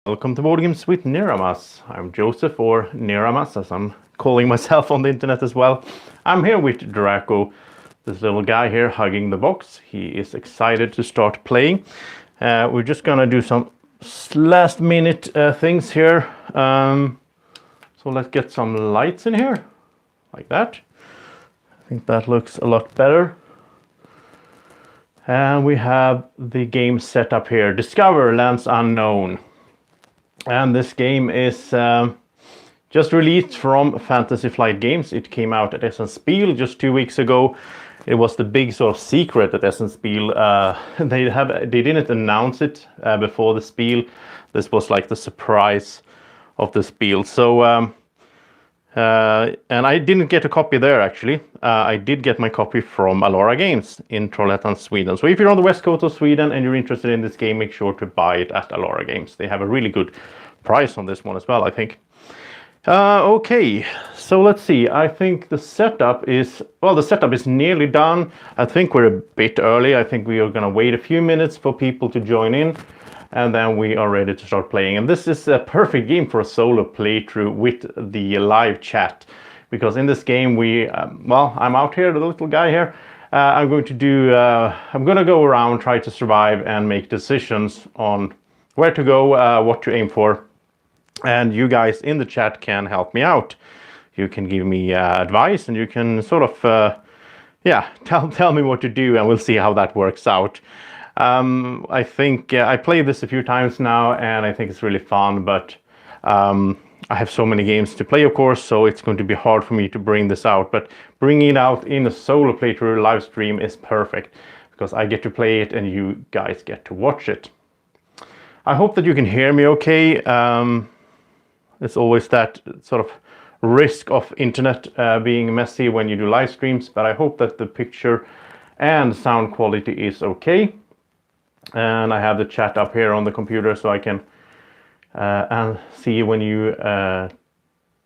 Welcome to Board Games with Niramas. I'm Joseph, or Niramas, as I'm calling myself on the internet as well. I'm here with Draco, this little guy here hugging the box. He is excited to start playing. We're just gonna do some last minute things here. So let's get some lights in here, like that. I think that looks a lot better. And we have the game set up here. Discover Lands Unknown. And this game is just released from Fantasy Flight Games. It came out at Essen Spiel just 2 weeks ago. It was the big sort of secret at Essen Spiel. They didn't announce it before the Spiel. This was like the surprise of the Spiel. So and I didn't get a copy there actually. I did get my copy from Alora Games in Trollhättan, Sweden. So if you're on the west coast of Sweden and you're interested in this game, make sure to buy it at Alora Games. They have a really good price on this one as well, I think. Okay, so let's see. I think the setup is nearly done. I think we're a bit early. I think we are going to wait a few minutes for people to join in, and then we are ready to start playing. And this is a perfect game for a solo playthrough with the live chat, because in this game I'm out here, the little guy here. I'm going to go around, try to survive and make decisions on where to go, what to aim for. And you guys in the chat can help me out. You can give me advice, and you can sort of, tell me what to do, and we'll see how that works out. I think I played this a few times now, and I think it's really fun, but I have so many games to play, of course, so it's going to be hard for me to bring this out. But bringing it out in a solo playthrough live stream is perfect, because I get to play it and you guys get to watch it. I hope that you can hear me okay. It's always that sort of risk of internet being messy when you do live streams, but I hope that the picture and sound quality is okay. And I have the chat up here on the computer, so I can and see when you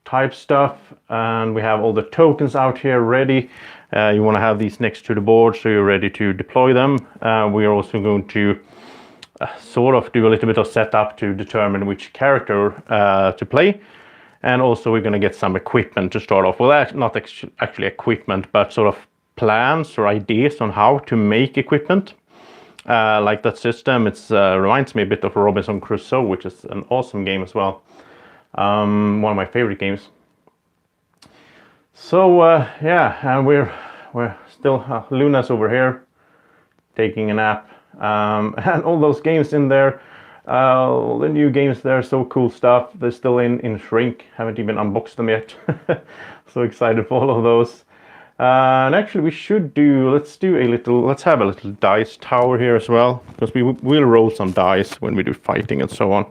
type stuff. And we have all the tokens out here ready. You want to have these next to the board so you're ready to deploy them. We are also going to sort of do a little bit of setup to determine which character to play. And also we're going to get some equipment to start off. Well, that's not actually equipment, but sort of plans or ideas on how to make equipment. Like that system, it reminds me a bit of Robinson Crusoe, which is an awesome game as well. One of my favorite games. So and we're still Luna's over here taking a nap. And all those games in there, the new games there, so cool stuff. They're still in shrink, haven't even unboxed them yet. So excited for all of those. And actually let's have a little dice tower here as well, because we will roll some dice when we do fighting and so on.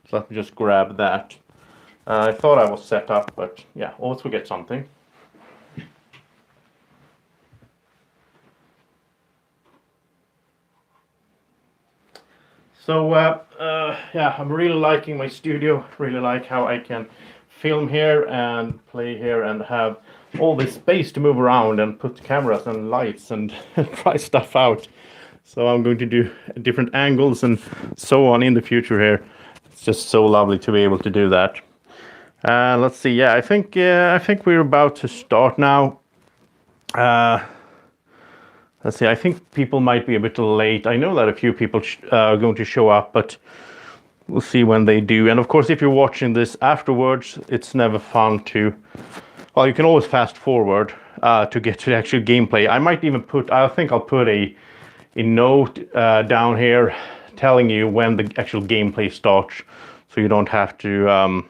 So let me just grab that. I thought I was set up, but yeah, always forget something. So I'm really liking my studio, really like how I can film here and play here and have all this space to move around and put cameras and lights and try stuff out. So I'm going to do different angles and so on in the future here. It's just so lovely to be able to do that. Let's see. Yeah, I think we're about to start now. Let's see, I think people might be a bit late. I know that a few people are going to show up, but we'll see when they do. And of course, if you're watching this afterwards, it's never fun to... Well, you can always fast forward to get to the actual gameplay. I think I'll put a note down here telling you when the actual gameplay starts, so you don't have to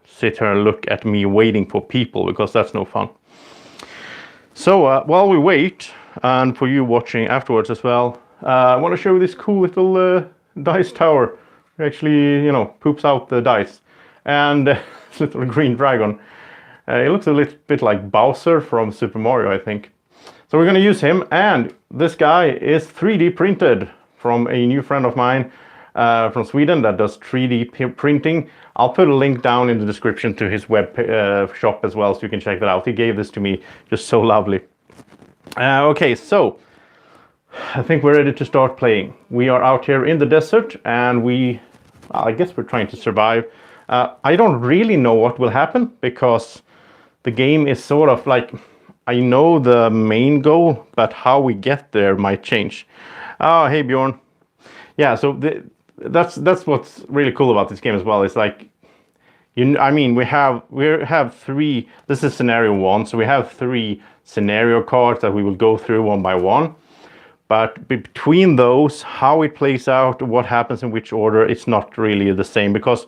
sit here and look at me waiting for people, because that's no fun. So while we wait, and for you watching afterwards as well, I want to show you this cool little dice tower. It actually, poops out the dice. And this little green dragon. It looks a little bit like Bowser from Super Mario, I think. So we're going to use him. And this guy is 3D printed from a new friend of mine from Sweden that does 3D printing. I'll put a link down in the description to his web shop as well, so you can check that out. He gave this to me, just so lovely. Okay, so I think we're ready to start playing. We are out here in the desert, and we I guess we're trying to survive. I don't really know what will happen because the game is sort of like, I know the main goal, but how we get there might change. Oh, hey Bjorn. Yeah, so that's what's really cool about this game as well. It's like, I mean, we have three. This is scenario one, so we have three scenario cards that we will go through one by one. But between those, how it plays out, what happens in which order, it's not really the same because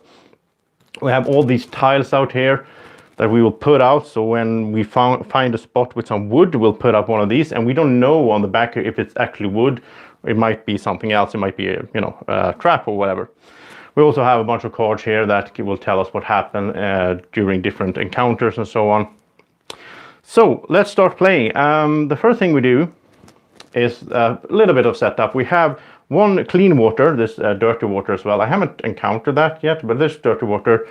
we have all these tiles out here that we will put out. So when we find a spot with some wood, we'll put up one of these, and we don't know on the back if it's actually wood. It might be something else. It might be a trap or whatever. We also have a bunch of cards here that will tell us what happened during different encounters and so on. So let's start playing. The first thing we do is a little bit of setup. We have one clean water, this dirty water as well. I haven't encountered that yet, but this dirty water.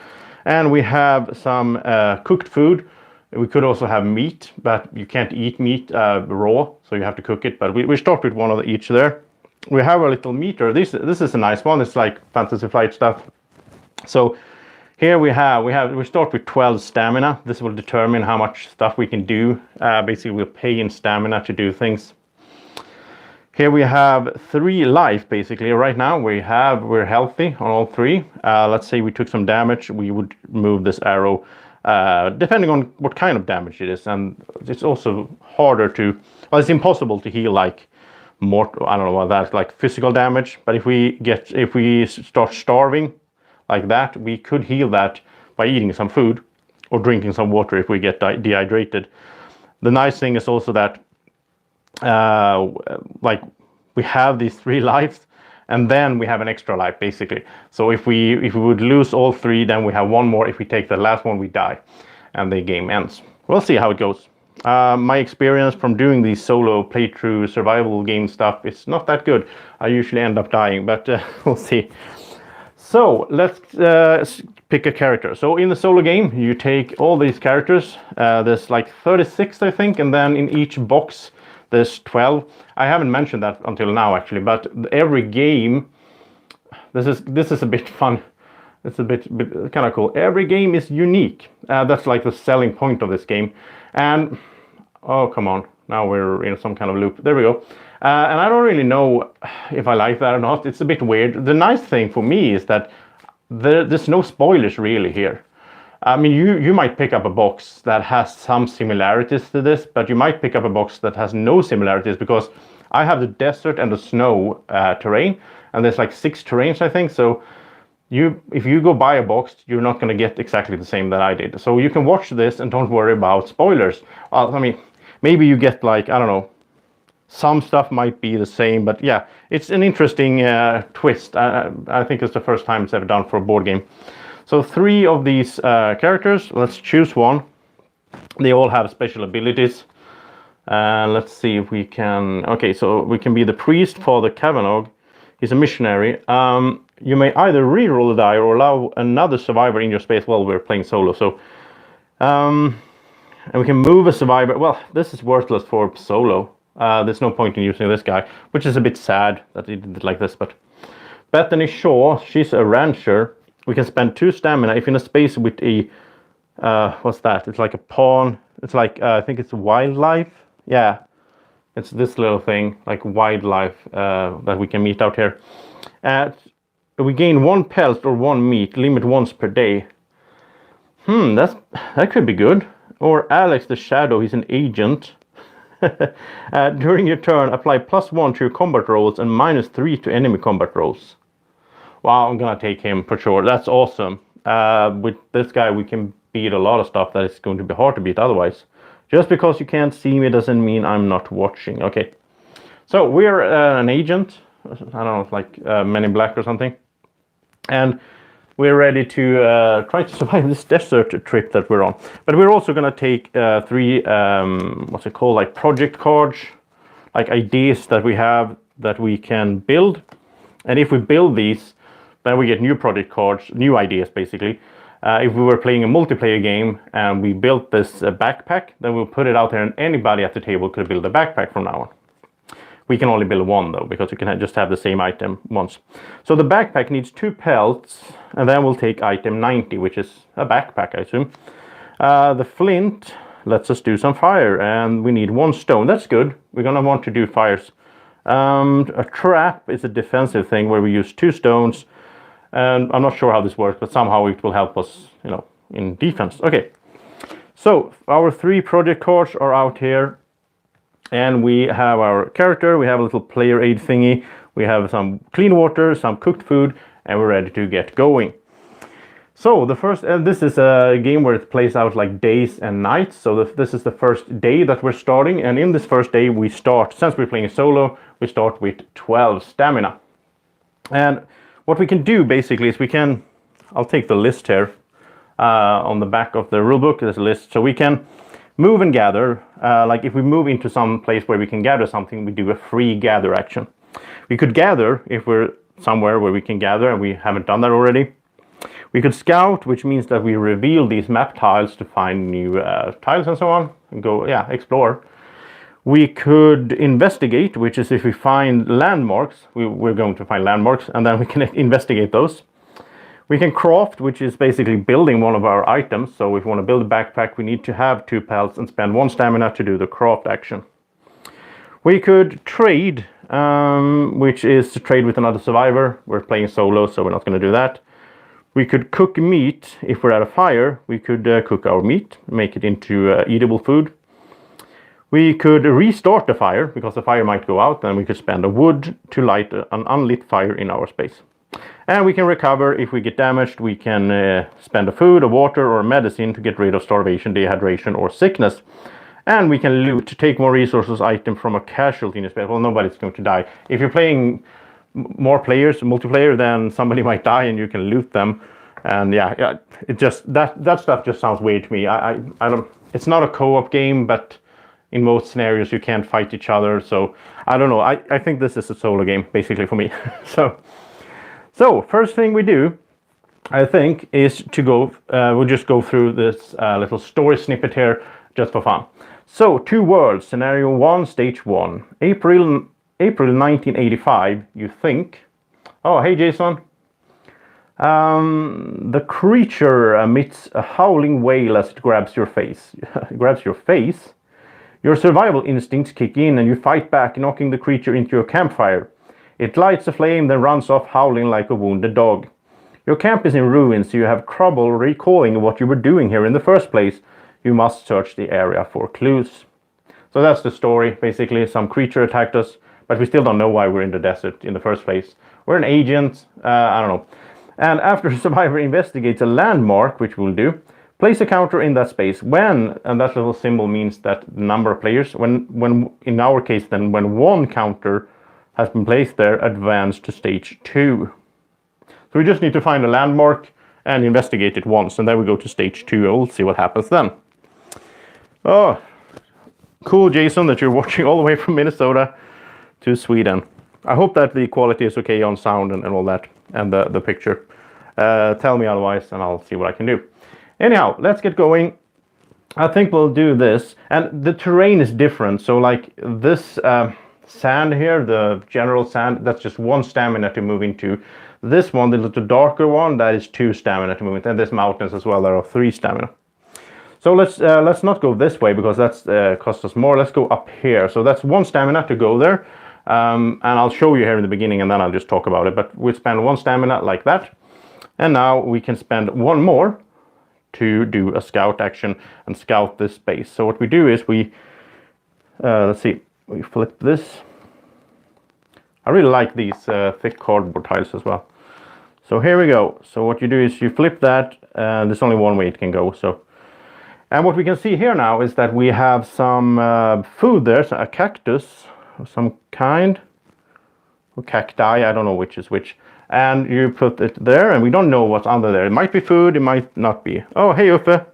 And we have some cooked food. We could also have meat, but you can't eat meat raw, so you have to cook it. But we start with one of each there. We have a little meter. This is a nice one. It's like Fantasy Flight stuff. So here we start with 12 stamina. This will determine how much stuff we can do. Basically, we'll pay in stamina to do things. Here we have 3 life, basically. Right now we're healthy on all 3. Let's say we took some damage, we would move this arrow, depending on what kind of damage it is. And it's also harder to, well, it's impossible to heal like more, I don't know what that's like, physical damage. But if we start starving like that, we could heal that by eating some food or drinking some water if we get dehydrated. The nice thing is also that like we have these 3 lives, and then we have an extra life basically. So if we would lose all 3, then we have 1 more. If we take the last one, we die and the game ends. We'll see how it goes. My experience from doing these solo playthrough survival game stuff is not that good. I usually end up dying, but we'll see. So let's pick a character. So in the solo game, you take all these characters. There's like 36, I think, and then in each box there's 12. I haven't mentioned that until now, actually, but every game, this is a bit fun. It's a bit kind of cool. Every game is unique. That's like the selling point of this game. And oh, come on, now we're in some kind of loop. There we go. And I don't really know if I like that or not. It's a bit weird. The nice thing for me is that there's no spoilers really here. I mean, you might pick up a box that has some similarities to this, but you might pick up a box that has no similarities, because I have the desert and the snow terrain, and there's like 6 terrains, I think. So if you go buy a box, you're not going to get exactly the same that I did. So you can watch this and don't worry about spoilers. I mean, maybe you get like, I don't know, some stuff might be the same, but yeah, it's an interesting twist. I think it's the first time it's ever done for a board game. So 3 of these characters, let's choose one. They all have special abilities. Let's see if we can... Okay, so we can be the priest, Father Kavanaugh. He's a missionary. You may either re-roll a die or allow another survivor in your space while we're playing solo. So, and we can move a survivor. Well, this is worthless for solo. There's no point in using this guy, which is a bit sad that he did it like this. But Bethany Shaw, she's a rancher. We can spend 2 stamina if in a space with a what's that? It's like a pawn. It's like I think it's wildlife. Yeah, it's this little thing like wildlife that we can meet out here. We gain 1 pelt or 1 meat, limit once per day. That could be good. Or Alex the Shadow, he's an agent. During your turn, apply +1 to your combat rolls and -3 to enemy combat rolls. Wow, I'm gonna take him for sure. That's awesome. With this guy, we can beat a lot of stuff that is going to be hard to beat otherwise. Just because you can't see me doesn't mean I'm not watching. Okay, so we're an agent. I don't know, like Men in Black or something. And we're ready to try to survive this desert trip that we're on. But we're also gonna take 3, what's it called, like project cards, like ideas that we have that we can build. And if we build these, then we get new project cards, new ideas basically. If we were playing a multiplayer game and we built this backpack, then we'll put it out there and anybody at the table could build a backpack from now on. We can only build one though, because you can just have the same item once. So the backpack needs 2 pelts, and then we'll take item 90, which is a backpack, I assume. The flint lets us do some fire, and we need 1 stone. That's good. We're gonna want to do fires. A trap is a defensive thing where we use 2 stones, and I'm not sure how this works, but somehow it will help us, you know, in defense. Okay, so our 3 project cards are out here, and we have our character, we have a little player aid thingy, we have some clean water, some cooked food, and we're ready to get going. So the first, this is a game where it plays out like days and nights. So this is the first day that we're starting, and in this first day we start, since we're playing solo, we start with 12 stamina. And what we can do basically is we can, I'll take the list here, on the back of the rulebook, there's a list, so we can move and gather. Like if we move into some place where we can gather something, we do a free gather action. We could gather if we're somewhere where we can gather, and we haven't done that already. We could scout, which means that we reveal these map tiles to find new tiles and so on, and go, yeah, explore. We could investigate, which is if we find landmarks, we're going to find landmarks, and then we can investigate those. We can craft, which is basically building one of our items. So if we want to build a backpack, we need to have 2 pelts and spend 1 stamina to do the craft action. We could trade, which is to trade with another survivor. We're playing solo, so we're not going to do that. We could cook meat. If we're at a fire, we could cook our meat, make it into eatable food. We could restart the fire, because the fire might go out, and we could spend a wood to light an unlit fire in our space. And we can recover if we get damaged. We can spend a food, a water, or a medicine to get rid of starvation, dehydration, or sickness. And we can loot to take more resources item from a casualty in a space. Well, nobody's going to die. If you're playing more players, multiplayer, then somebody might die and you can loot them. And yeah, it just that stuff just sounds weird to me. I don't. It's not a co-op game, but in most scenarios you can't fight each other. So I don't know. I think this is a solo game basically for me. So first thing we do, I think, is to go. We'll just go through this little story snippet here just for fun. So 2 worlds. Scenario 1, stage 1. April 1985, you think. Oh, hey, Jason. The creature emits a howling wail as it grabs your face. Grabs your face? Your survival instincts kick in and you fight back, knocking the creature into your campfire. It lights a flame, then runs off howling like a wounded dog. Your camp is in ruins, so you have trouble recalling what you were doing here in the first place. You must search the area for clues. So that's the story, basically. Some creature attacked us, but we still don't know why we're in the desert in the first place. We're an agent, I don't know. And after the survivor investigates a landmark, which we'll do, place a counter in that space. When, and that little symbol means that the number of players, when in our case then, when 1 counter has been placed there, advance to stage 2. So we just need to find a landmark and investigate it once, and then we go to stage 2, and we'll see what happens then. Oh, cool, Jason, that you're watching all the way from Minnesota to Sweden. I hope that the quality is okay on sound and all that, and the picture. Tell me otherwise, and I'll see what I can do. Anyhow, let's get going. I think we'll do this, and the terrain is different. So like this sand here, the general sand, that's just 1 stamina to move into. This one, the little darker one, that is 2 stamina to move into. And this mountains as well, there are 3 stamina. So let's not go this way, because that's costs us more. Let's go up here. So that's 1 stamina to go there. And I'll show you here in the beginning, and then I'll just talk about it. But we spend 1 stamina like that. And now we can spend 1 more to do a scout action and scout this space. So what we do is we, let's see, we flip this. I really like these thick cardboard tiles as well. So here we go. So what you do is you flip that, and there's only 1 way it can go. So, and what we can see here now is that we have some food there, so a cactus of some kind, or cacti, I don't know which is which. And you put it there, and we don't know what's under there. It might be food, it might not be. Oh, hey, Uffe.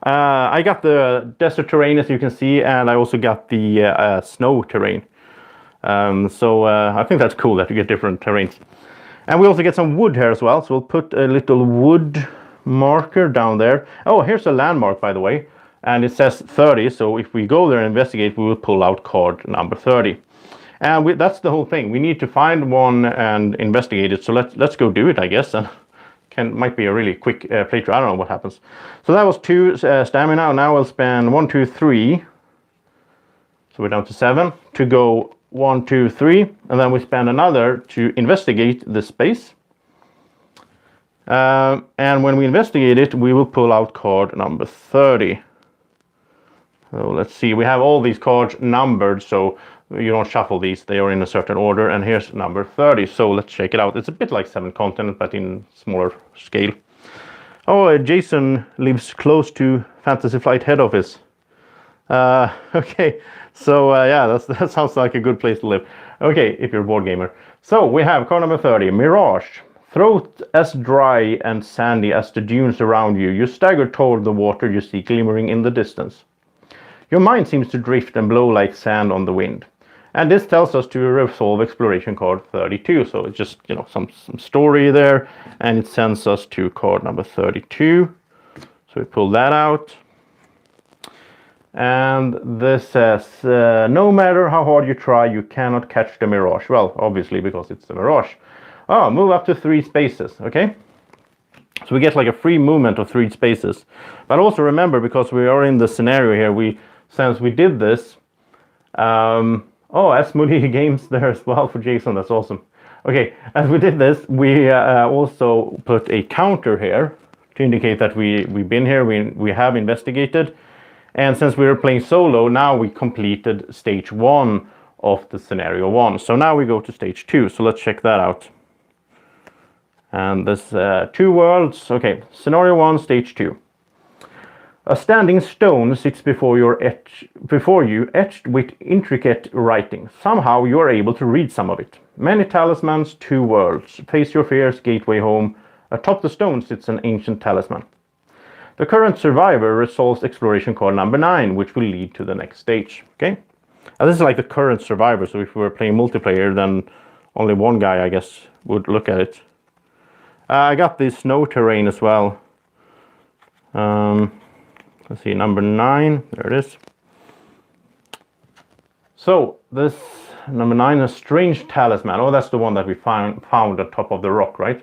I got the desert terrain, as you can see, and I also got the snow terrain. So I think that's cool that you get different terrains. And we also get some wood here as well, so we'll put a little wood marker down there. Oh, here's a landmark, by the way. and it says 30. So if we go there and investigate, we will pull out card number 30. And that's the whole thing. We need to find one and investigate it. So let's go do it, I guess. And might be a really quick playthrough. I don't know what happens. So that was 2 stamina. Now we'll spend 1, 2, 3. So we're down to 7 to go 1, 2, 3, and then we spend another to investigate the space. And when we investigate it, we will pull out card number 30. So let's see. We have all these cards numbered, so you don't shuffle these. They are in a certain order. And here's number 30. So let's check it out. It's a bit like 7 Continent, but in smaller scale. Oh, Jason lives close to Fantasy Flight head office. Okay, so yeah, that sounds like a good place to live. Okay, if you're a board gamer. So we have card number 30, Mirage. Throat as dry and sandy as the dunes around you, you stagger toward the water you see glimmering in the distance. Your mind seems to drift and blow like sand on the wind. And this tells us to resolve exploration card 32. So it's just, you know, some story there, and it sends us to card number 32. So we pull that out. And this says, no matter how hard you try, you cannot catch the Mirage. Well, obviously, because it's the Mirage. Oh, move up to 3 spaces, okay? So we get like a free movement of 3 spaces. But also remember, because we are in the scenario here, since we did this, oh, Asmodee Games there as well for Jason, that's awesome. Okay, as we did this, we also put a counter here to indicate that we've been here, we have investigated. And since we were playing solo, now we completed stage 1 of the scenario 1. So now we go to stage 2. So let's check that out. And there's 2 worlds. Okay, scenario 1, stage 2. A standing stone sits before you, etched with intricate writing. Somehow you are able to read some of it. Many talismans, 2 worlds. Face your fears, gateway home. Atop the stone sits an ancient talisman. The current survivor resolves exploration card number 9, which will lead to the next stage. Okay, and this is like the current survivor. So if we were playing multiplayer, then only one guy, I guess, would look at it. I got the snow terrain as well. Let's see, number 9. There it is. So this number 9, a strange talisman. Oh, that's the one that we found on top of the rock, right?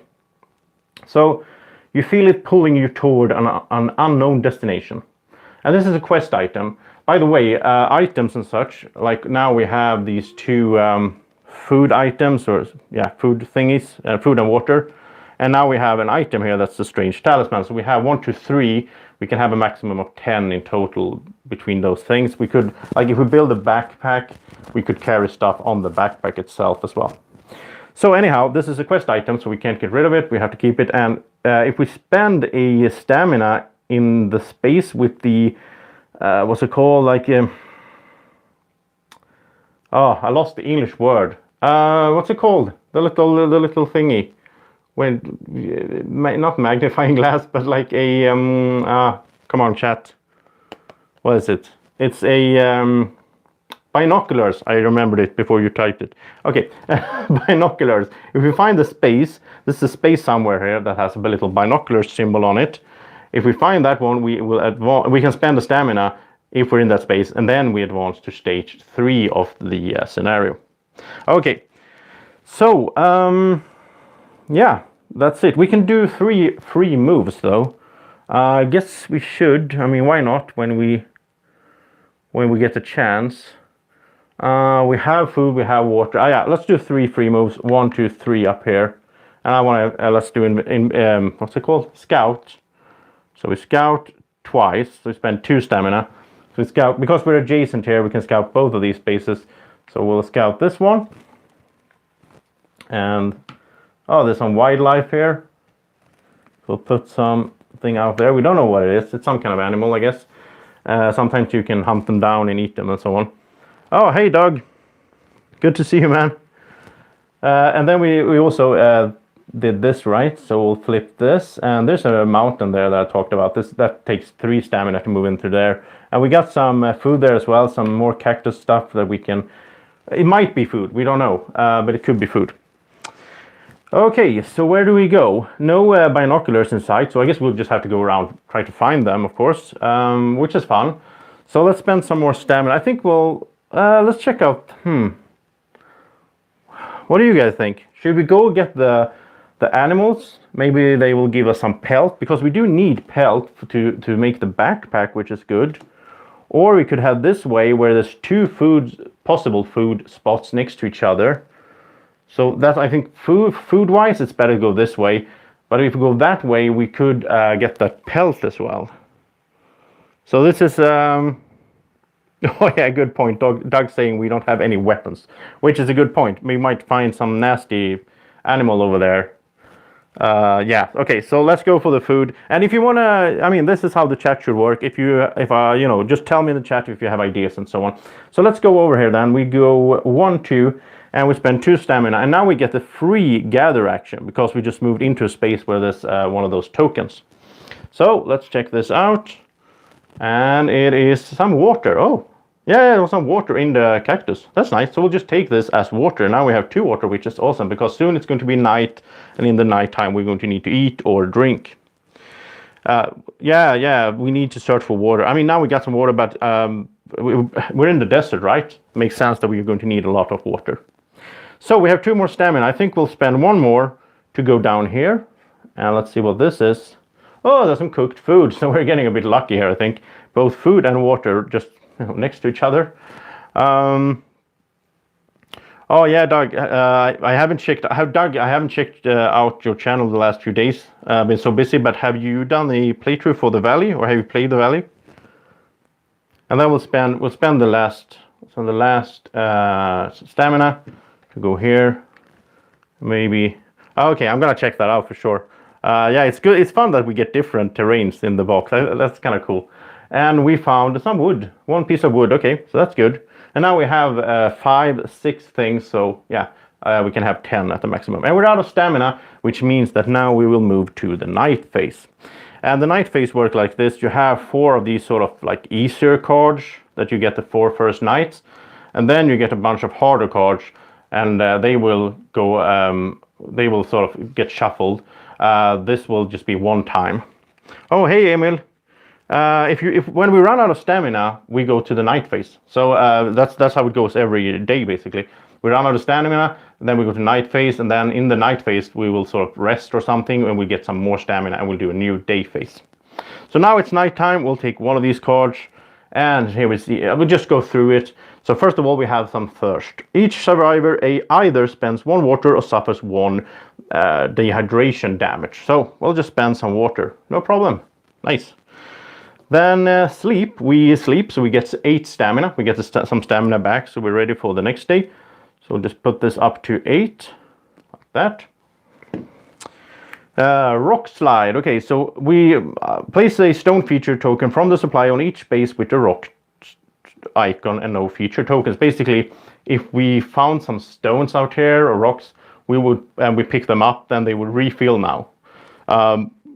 So you feel it pulling you toward an unknown destination. And this is a quest item. By the way, items and such, like now we have these 2 food items, or yeah, food thingies, food and water. And now we have an item here that's the strange talisman. So we have 1, 2, 3. We can have a maximum of 10 in total between those things. We could, like if we build a backpack, we could carry stuff on the backpack itself as well. So anyhow, this is a quest item, so we can't get rid of it. We have to keep it. And if we spend a stamina in the space with the, what's it called? Like, oh, I lost the English word. What's it called? The little thingy. When, not magnifying glass, but like a, come on, chat. What is it? It's a, binoculars. I remembered it before you typed it. Okay, binoculars. If we find the space, this is a space somewhere here that has a little binocular symbol on it. If we find that one, we will advance. We can spend the stamina if we're in that space, and then we advance to stage 3 of the scenario. Okay, so yeah, that's it. We can do 3 free moves though. I guess we should. I mean, why not? When we get the chance. We have food, we have water. Yeah, let's do 3 free moves. 1, 2, 3 up here. And I want to, let's do what's it called? Scout. So we scout twice. So we spend 2 stamina. So we scout, because we're adjacent here, we can scout both of these spaces. So we'll scout this one. And, oh, there's some wildlife here. We'll put something out there. We don't know what it is. It's some kind of animal, I guess. Sometimes you can hunt them down and eat them and so on. Oh, hey, Doug. Good to see you, man. And then we also did this, right? So we'll flip this. And there's a mountain there that I talked about. That takes 3 stamina to move into there. And we got some food there as well. Some more cactus stuff that we can... It might be food. We don't know. But it could be food. Okay, so where do we go? No binoculars in sight, so I guess we'll just have to go around, try to find them, of course, which is fun. So let's spend some more stamina. I think we'll, let's check out, what do you guys think? Should we go get the animals? Maybe they will give us some pelt, because we do need pelt to make the backpack, which is good. Or we could have this way, where there's two possible food spots next to each other. So that, I think, food-wise, it's better to go this way. But if we go that way, we could get that pelt as well. So this is, oh yeah, good point. Doug saying we don't have any weapons, which is a good point. We might find some nasty animal over there. Yeah, okay, so let's go for the food. And if you want to, I mean, this is how the chat should work. If you know, just tell me in the chat if you have ideas and so on. So let's go over here then. We go 1, 2. And we spend 2 stamina, and now we get the free gather action because we just moved into a space where there's one of those tokens. So let's check this out, and it is some water. Oh, yeah, there's some water in the cactus. That's nice. So we'll just take this as water. Now we have 2 water, which is awesome because soon it's going to be night, and in the night time we're going to need to eat or drink. Yeah, we need to search for water. I mean, now we got some water, but we're in the desert, right? Makes sense that we're going to need a lot of water. So we have 2 more stamina. I think we'll spend 1 more to go down here. And let's see what this is. Oh, there's some cooked food. So we're getting a bit lucky here, I think. Both food and water just next to each other. Oh yeah, Doug. I haven't checked. Doug, I haven't checked out your channel the last few days. I've been so busy. But have you done the playthrough for the valley, or have you played the valley? And then we'll spend the last stamina to go here, maybe. Okay, I'm gonna check that out for sure. Yeah, it's good. It's fun that we get different terrains in the box. That's kind of cool. And we found some wood, 1 piece of wood. Okay, so that's good. And now we have 5, 6 things. So yeah, we can have 10 at the maximum. And we're out of stamina, which means that now we will move to the night phase. And the night phase works like this. You have 4 of these sort of like easier cards that you get the 4 first nights, and then you get a bunch of harder cards. And they will go. They will sort of get shuffled. This will just be 1 time. Oh, hey, Emil. If when we run out of stamina, we go to the night phase. So that's how it goes every day, basically. We run out of stamina, and then we go to night phase, and then in the night phase we will sort of rest or something, and we get some more stamina, and we'll do a new day phase. So now it's nighttime. We'll take 1 of these cards, and here we see. We'll just go through it. So first of all, we have some thirst. Each survivor either spends 1 water or suffers 1 dehydration damage. So we'll just spend some water. No problem. Nice. Then sleep. We sleep, so we get 8 stamina. We get some stamina back, so we're ready for the next day. So we'll just put this up to 8, like that. Rock slide. Okay, so we place a stone feature token from the supply on each base with the rock icon and no feature tokens. Basically, if we found some stones out here or rocks, we would, and we pick them up, then they would refill now.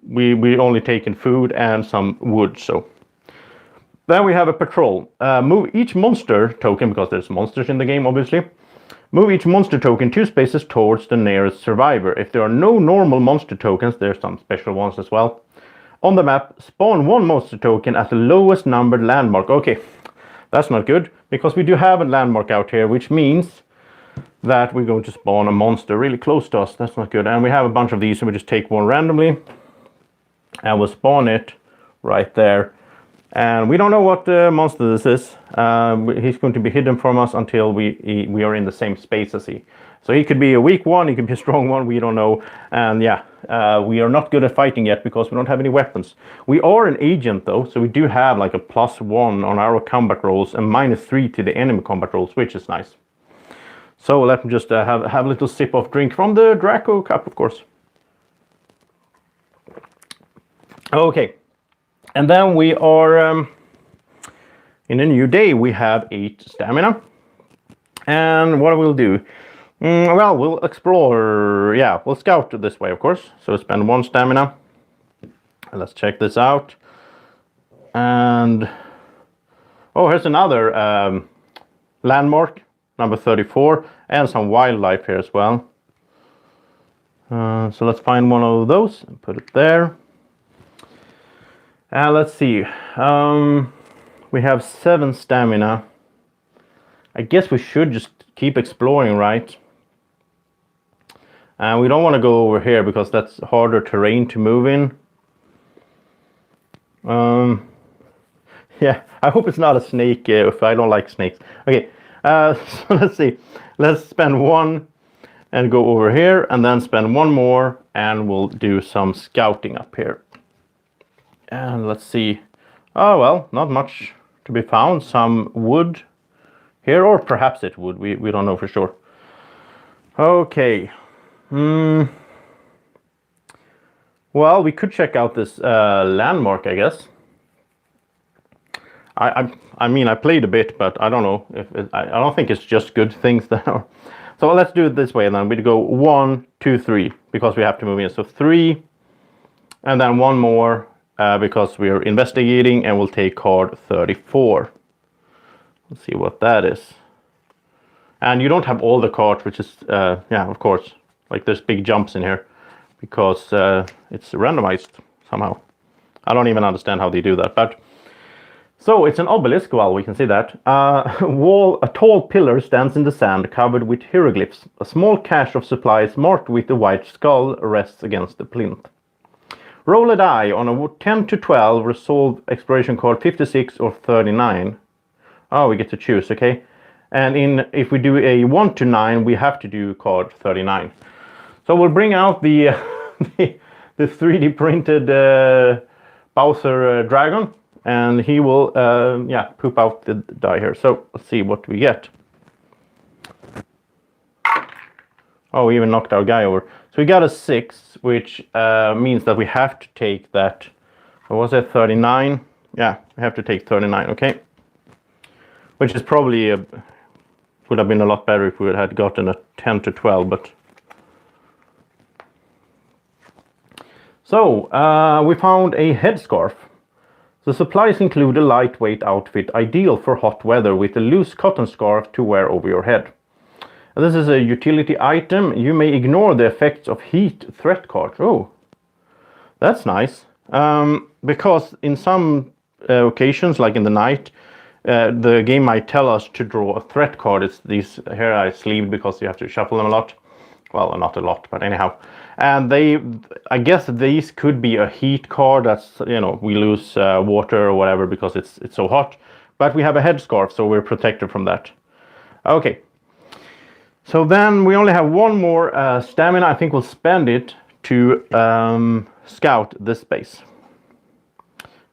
We only taken food and some wood. So then we have a patrol. Move each monster token, because there's monsters in the game, obviously. Move each monster token 2 spaces towards the nearest survivor. If there are no normal monster tokens, there's some special ones as well. On the map, spawn 1 monster token at the lowest numbered landmark. Okay, that's not good, because we do have a landmark out here, which means that we're going to spawn a monster really close to us. That's not good. And we have a bunch of these, so we just take 1 randomly, and we'll spawn it right there. And we don't know what monster this is. He's going to be hidden from us until we are in the same space as he. So he could be a weak one, he could be a strong one, we don't know. And yeah, we are not good at fighting yet because we don't have any weapons. We are an agent though, so we do have like a +1 on our combat rolls and -3 to the enemy combat rolls, which is nice. So let me just have a little sip of drink from the Draco cup, of course. Okay. And then we are in a new day. We have 8 stamina. And what we'll do? Well, we'll explore. Yeah, we'll scout this way, of course. So spend 1 stamina. And let's check this out. And oh, here's another landmark, number 34, and some wildlife here as well. So let's find one of those and put it there. And let's see. We have 7 stamina. I guess we should just keep exploring, right? And we don't want to go over here because that's harder terrain to move in. Yeah, I hope it's not a snake if I don't like snakes. Okay, so let's see. Let's spend 1 and go over here, and then spend 1 more, and we'll do some scouting up here. And let's see. Oh, well, not much to be found. Some wood here, or perhaps it would. We don't know for sure. Okay. Well, we could check out this landmark, I guess. I mean, I played a bit, but I don't know if I don't think it's just good things there. So let's do it this way, and then we'd go 1, 2, 3 because we have to move in. So 3, and then 1 more because we're investigating, and we'll take card 34. Let's see what that is. And you don't have all the cards, which is yeah, of course, like there's big jumps in here because it's randomized somehow. I don't even understand how they do that, but. So it's an obelisk. Well, we can see that. A tall pillar stands in the sand covered with hieroglyphs. A small cache of supplies marked with a white skull rests against the plinth. Roll a die on a 10 to 12. Resolve exploration card 56 or 39. Oh, we get to choose, okay. And if we do a 1 to 9, we have to do card 39. So we'll bring out the the 3D printed Bowser dragon. And he will, yeah, poop out the die here. So let's see what we get. Oh, we even knocked our guy over. So we got a 6, which means that we have to take that. What was it, 39? Yeah, we have to take 39, okay. Which is probably, would have been a lot better if we had gotten a 10 to 12, but. So, we found a headscarf. The supplies include a lightweight outfit ideal for hot weather with a loose cotton scarf to wear over your head. This is a utility item. You may ignore the effects of heat threat cards. Oh, that's nice. Because in some occasions, like in the night, the game might tell us to draw a threat card. It's these here I sleeved because you have to shuffle them a lot. Well, not a lot, but anyhow. And I guess these could be a heat card. That's, you know, we lose water or whatever because it's so hot. But we have a headscarf, so we're protected from that. Okay. So then we only have 1 more stamina. I think we'll spend it to scout this space.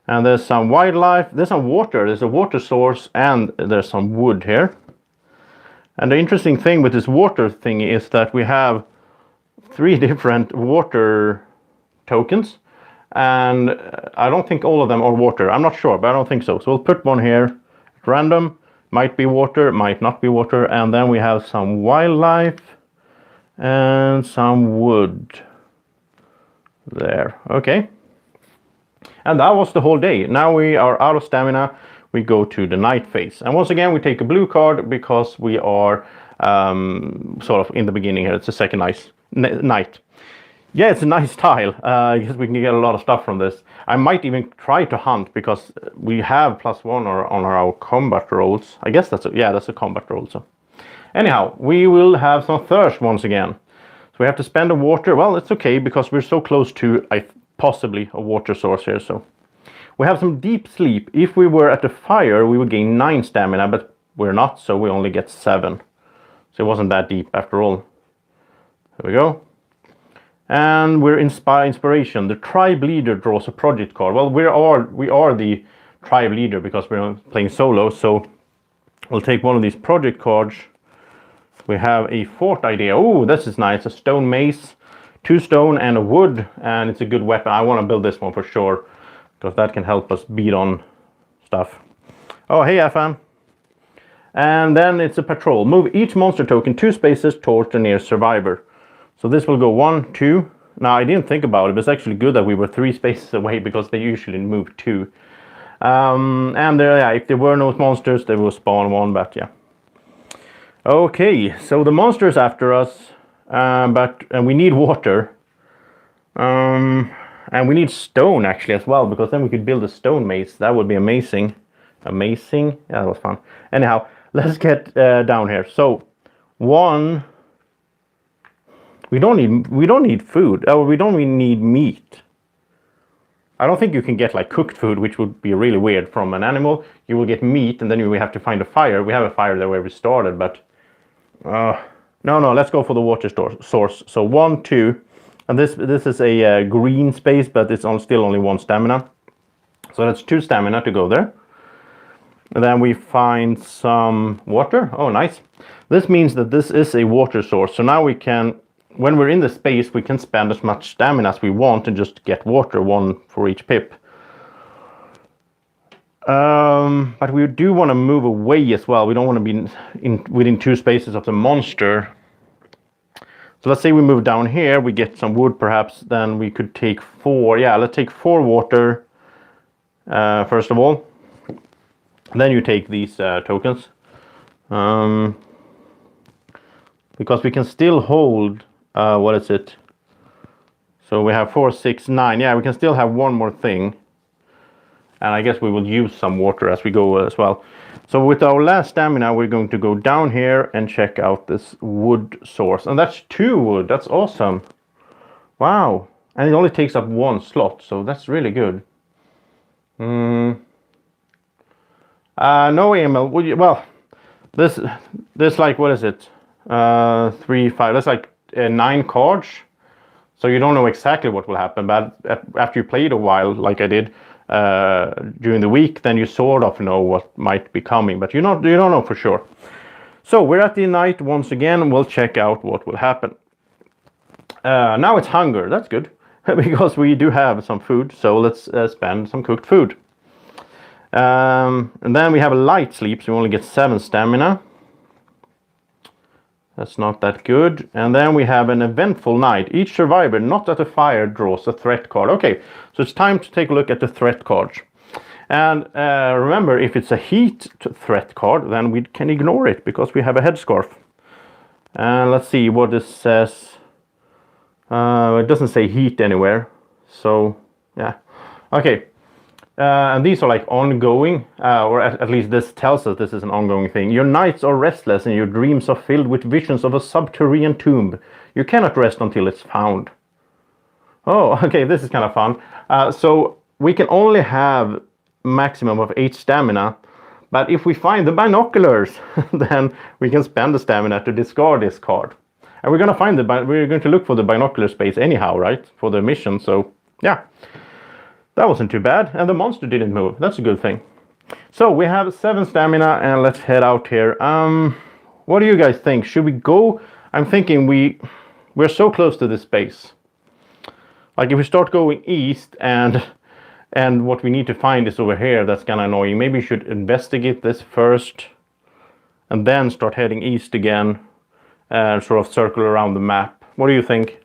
And there's some wildlife. There's some water. There's a water source, and there's some wood here. And the interesting thing with this water thing is that we have 3 different water tokens, and I don't think all of them are water. I'm not sure, but I don't think so. So we'll put 1 here, random, might be water, might not be water, and then we have some wildlife and some wood there. Okay. And that was the whole day. Now we are out of stamina. We go to the night phase. And once again, we take a blue card because we are sort of in the beginning here. It's the second night. Yeah, it's a nice tile. I guess we can get a lot of stuff from this. I might even try to hunt because we have +1 on our combat rolls. I guess that's a combat roll. So anyhow, we will have some thirst once again. So we have to spend a water. Well, it's okay because we're so close to possibly a water source here. So we have some deep sleep. If we were at the fire, we would gain 9 stamina, but we're not, so we only get 7. So it wasn't that deep after all. There we go. And we're inspiration. The tribe leader draws a project card. Well, we are the tribe leader because we're playing solo. So we'll take one of these project cards. We have a fort idea. Oh, this is nice. A stone mace, 2 stone and a wood, and it's a good weapon. I want to build this one for sure because that can help us beat on stuff. Oh, hey, Afan. And then it's a patrol. Move each monster token 2 spaces towards the nearest survivor. So this will go 1, 2. Now, I didn't think about it, but it's actually good that we were 3 spaces away because they usually move 2. And there, if there were no monsters, they will spawn 1, but yeah. Okay, so the monsters after us, and we need water. And we need stone actually as well, because then we could build a stone maze. That would be amazing. Amazing. Yeah, that was fun. Anyhow, let's get down here. So, one. We don't need food. Oh, we don't even need meat. I don't think you can get like cooked food, which would be really weird from an animal. You will get meat, and then we have to find a fire. We have a fire there where we started, but no. Let's go for the water source. So 1, 2, and this is a green space, but it's still only 1 stamina. So that's 2 stamina to go there. And then we find some water. Oh, nice. This means that this is a water source. So now we can, when we're in the space, we can spend as much stamina as we want and just get water, 1 for each pip. But we do want to move away as well. We don't want to be within 2 spaces of the monster. So let's say we move down here, we get some wood perhaps, then we could take 4. Yeah, let's take 4 water first of all. Then you take these tokens. Because we can still hold, what is it? So we have 4, 6, 9. Yeah, we can still have 1 more thing. And I guess we will use some water as we go as well. So with our last stamina, we're going to go down here and check out this wood source. And that's 2 wood. That's awesome. Wow. And it only takes up 1 slot. So that's really good. No, Emil. Well, this like, what is it? 3, 5. That's like 9 cards. So you don't know exactly what will happen. But after you played a while, like I did, during the week, then you sort of know what might be coming, but you don't know for sure. So we're at the night once again. We'll check out what will happen. Now it's hunger. That's good because we do have some food. So let's spend some cooked food. And then we have a light sleep, so we only get 7 stamina. That's not that good. And then we have an eventful night. Each survivor not at a fire draws a threat card. Okay, so it's time to take a look at the threat cards. And remember, if it's a heat threat card, then we can ignore it because we have a headscarf. And let's see what this says. It doesn't say heat anywhere. So, yeah. Okay. And these are like ongoing, or at least this tells us this is an ongoing thing. Your nights are restless and your dreams are filled with visions of a subterranean tomb. You cannot rest until it's found. Oh, okay, this is kind of fun. So we can only have maximum of 8 stamina, but if we find the binoculars, then we can spend the stamina to discard this card. And we're going to look for the binocular space anyhow, right? For the mission, so yeah. That wasn't too bad, and the monster didn't move. That's a good thing. So we have 7 stamina, and let's head out here. What do you guys think? Should we go? I'm thinking we're so close to this base. Like if we start going east, and what we need to find is over here, that's kind of annoying. Maybe we should investigate this first, and then start heading east again, and sort of circle around the map. What do you think?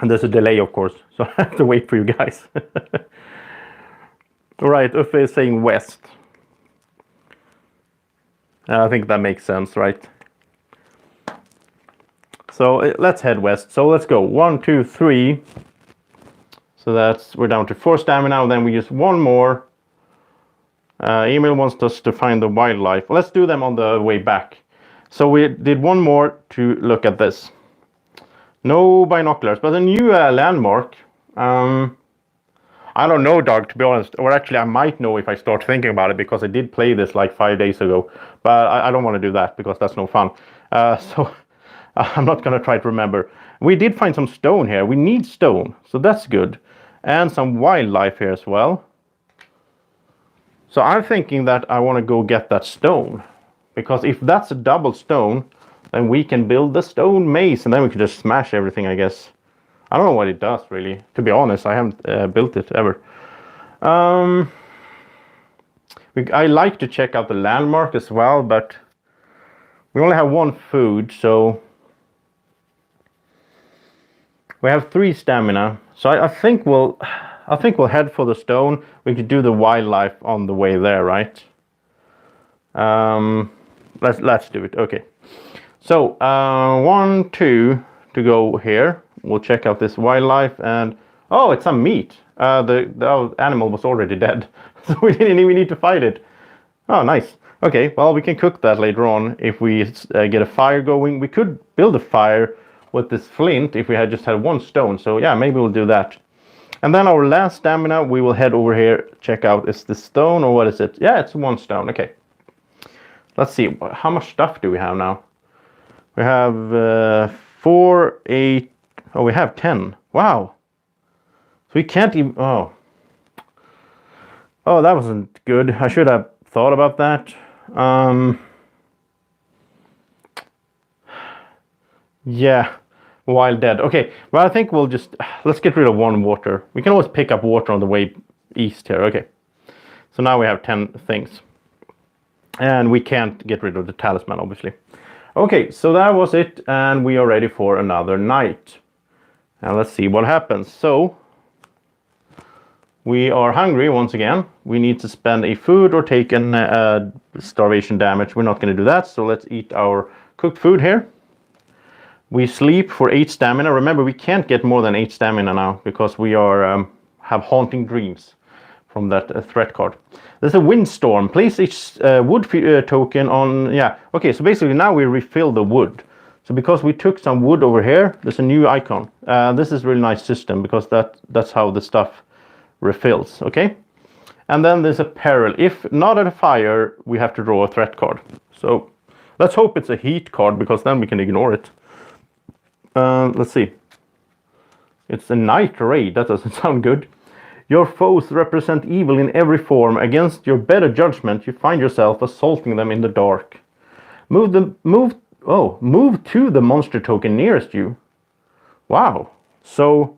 And there's a delay, of course, so I have to wait for you guys. All right, Uffe is saying west. I think that makes sense, right? So let's head west. So let's go 1, 2, 3. So we're down to 4 stamina. Then we use 1 more. Emil wants us to find the wildlife. Let's do them on the way back. So we did 1 more to look at this. No binoculars, but a new landmark. I don't know, Doug, to be honest. Or actually, I might know if I start thinking about it, because I did play this like 5 days ago. But I don't want to do that because that's no fun. So I'm not going to try to remember. We did find some stone here. We need stone, so that's good. And some wildlife here as well. So I'm thinking that I want to go get that stone. Because if that's a double stone, then we can build the stone maze, and then we can just smash everything, I guess. I don't know what it does, really. To be honest, I haven't built it ever. I like to check out the landmark as well, but we only have 1 food, so we have 3 stamina. So I think we'll head for the stone. We could do the wildlife on the way there, right? Let's do it. Okay. So 1, 2 to go here. We'll check out this wildlife and oh, it's some meat. The animal was already dead, so we didn't even need to fight it. Oh, nice. Okay, well, we can cook that later on if we get a fire going. We could build a fire with this flint if we had just had 1 stone. So yeah, maybe we'll do that. And then our last stamina, we will head over here, check out, is this stone or what is it? Yeah, it's 1 stone. Okay. Let's see, how much stuff do we have now? We have 4, 8, oh, we have 10. Wow. So we can't even, oh, that wasn't good. I should have thought about that. Yeah, wild dead. Okay, well, I think we'll just, let's get rid of 1 water. We can always pick up water on the way east here. Okay, so now we have 10 things. And we can't get rid of the talisman, obviously. Okay, so that was it, and we are ready for another night. And let's see what happens. So, we are hungry once again. We need to spend a food or take an starvation damage. We're not going to do that, so let's eat our cooked food here. We sleep for 8 stamina. Remember, we can't get more than 8 stamina now because we are have haunting dreams from that threat card. There's a windstorm. Place each wood token on... Yeah, okay, so basically now we refill the wood. So because we took some wood over here, there's a new icon. This is a really nice system because that's how the stuff refills, okay? And then there's a peril. If not at a fire, we have to draw a threat card. So let's hope it's a heat card because then we can ignore it. Let's see. It's a night raid. That doesn't sound good. Your foes represent evil in every form. Against your better judgment, you find yourself assaulting them in the dark. Move to the monster token nearest you. Wow. So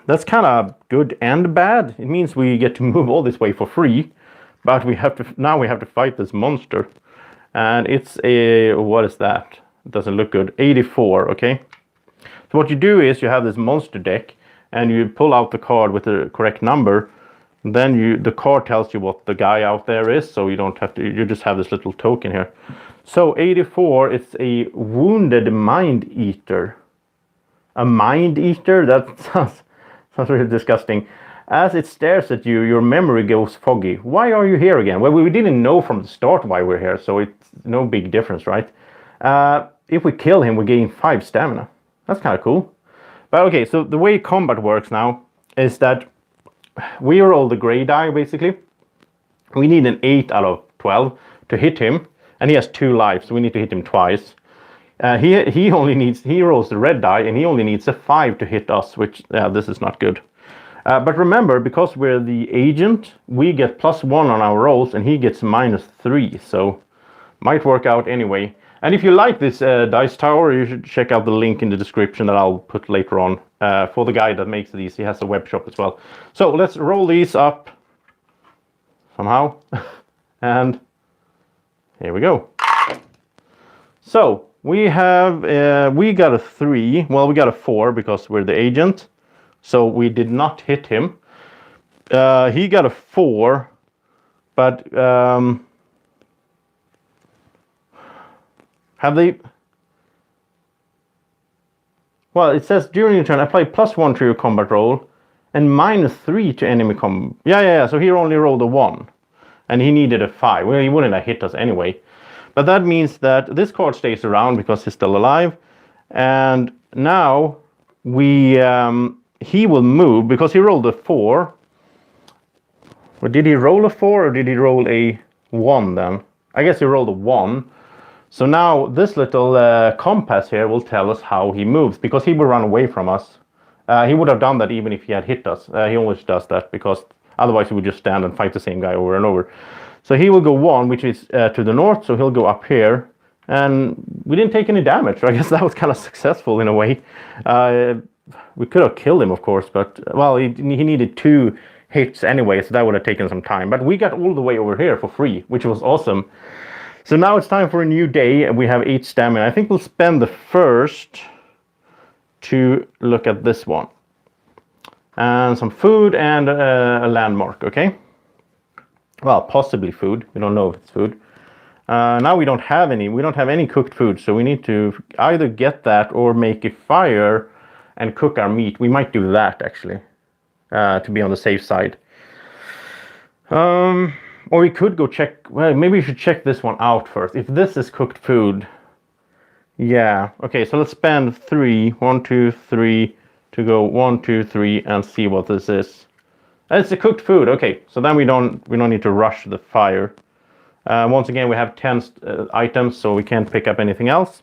that's kind of good and bad. It means we get to move all this way for free, but we have to fight this monster. And it's a, what is that? It doesn't look good. 84, okay? So what you do is you have this monster deck and you pull out the card with the correct number. Then the card tells you what the guy out there is, so you don't have to, you just have this little token here. So 84, it's a wounded mind eater. A mind eater? That sounds really disgusting. As it stares at you, your memory goes foggy. Why are you here again? Well, we didn't know from the start why we're here, so it's no big difference, right? If we kill him, we gain 5 stamina. That's kind of cool. But okay, so the way combat works now is that we roll the gray die, basically. We need an 8 out of 12 to hit him, and he has 2 lives, so we need to hit him twice. He rolls the red die, and he only needs a 5 to hit us, which, this is not good. But remember, because we're the agent, we get +1 on our rolls, and he gets -3, so might work out anyway. And if you like this dice tower, you should check out the link in the description that I'll put later on for the guy that makes these. He has a web shop as well. So let's roll these up somehow. And here we go. So we have, we got a 3. Well, we got a 4 because we're the agent. So we did not hit him. He got a 4, but have they... Well, it says during your turn, apply +1 to your combat roll and -3 to enemy combat. Yeah. So he only rolled a 1. And he needed a 5. Well, he wouldn't have hit us anyway. But that means that this card stays around because he's still alive. And now he will move because he rolled a 4. Or did he roll a 4 or did he roll a 1 then? I guess he rolled a 1. So now this little compass here will tell us how he moves because he will run away from us. He would have done that even if he had hit us. He always does that because otherwise he would just stand and fight the same guy over and over. So he will go 1, which is to the north, so he'll go up here. And we didn't take any damage, so I guess that was kind of successful in a way. We could have killed him, of course, but, well, he needed 2 hits anyway, so that would have taken some time. But we got all the way over here for free, which was awesome. So now it's time for a new day, and we have 8 stamina. I think we'll spend the first to look at this one. And some food and a landmark, okay? Well, possibly food. We don't know if it's food. Now we don't have any. We don't have any cooked food, so we need to either get that or make a fire and cook our meat. We might do that actually, to be on the safe side. Or we could go check. Well, maybe we should check this one out first. If this is cooked food, yeah. Okay, so let's spend 3, 1, 2, 3 to go 1, 2, 3 and see what this is. It's a cooked food. Okay, so then we don't need to rush the fire. Once again, we have 10 items, so we can't pick up anything else.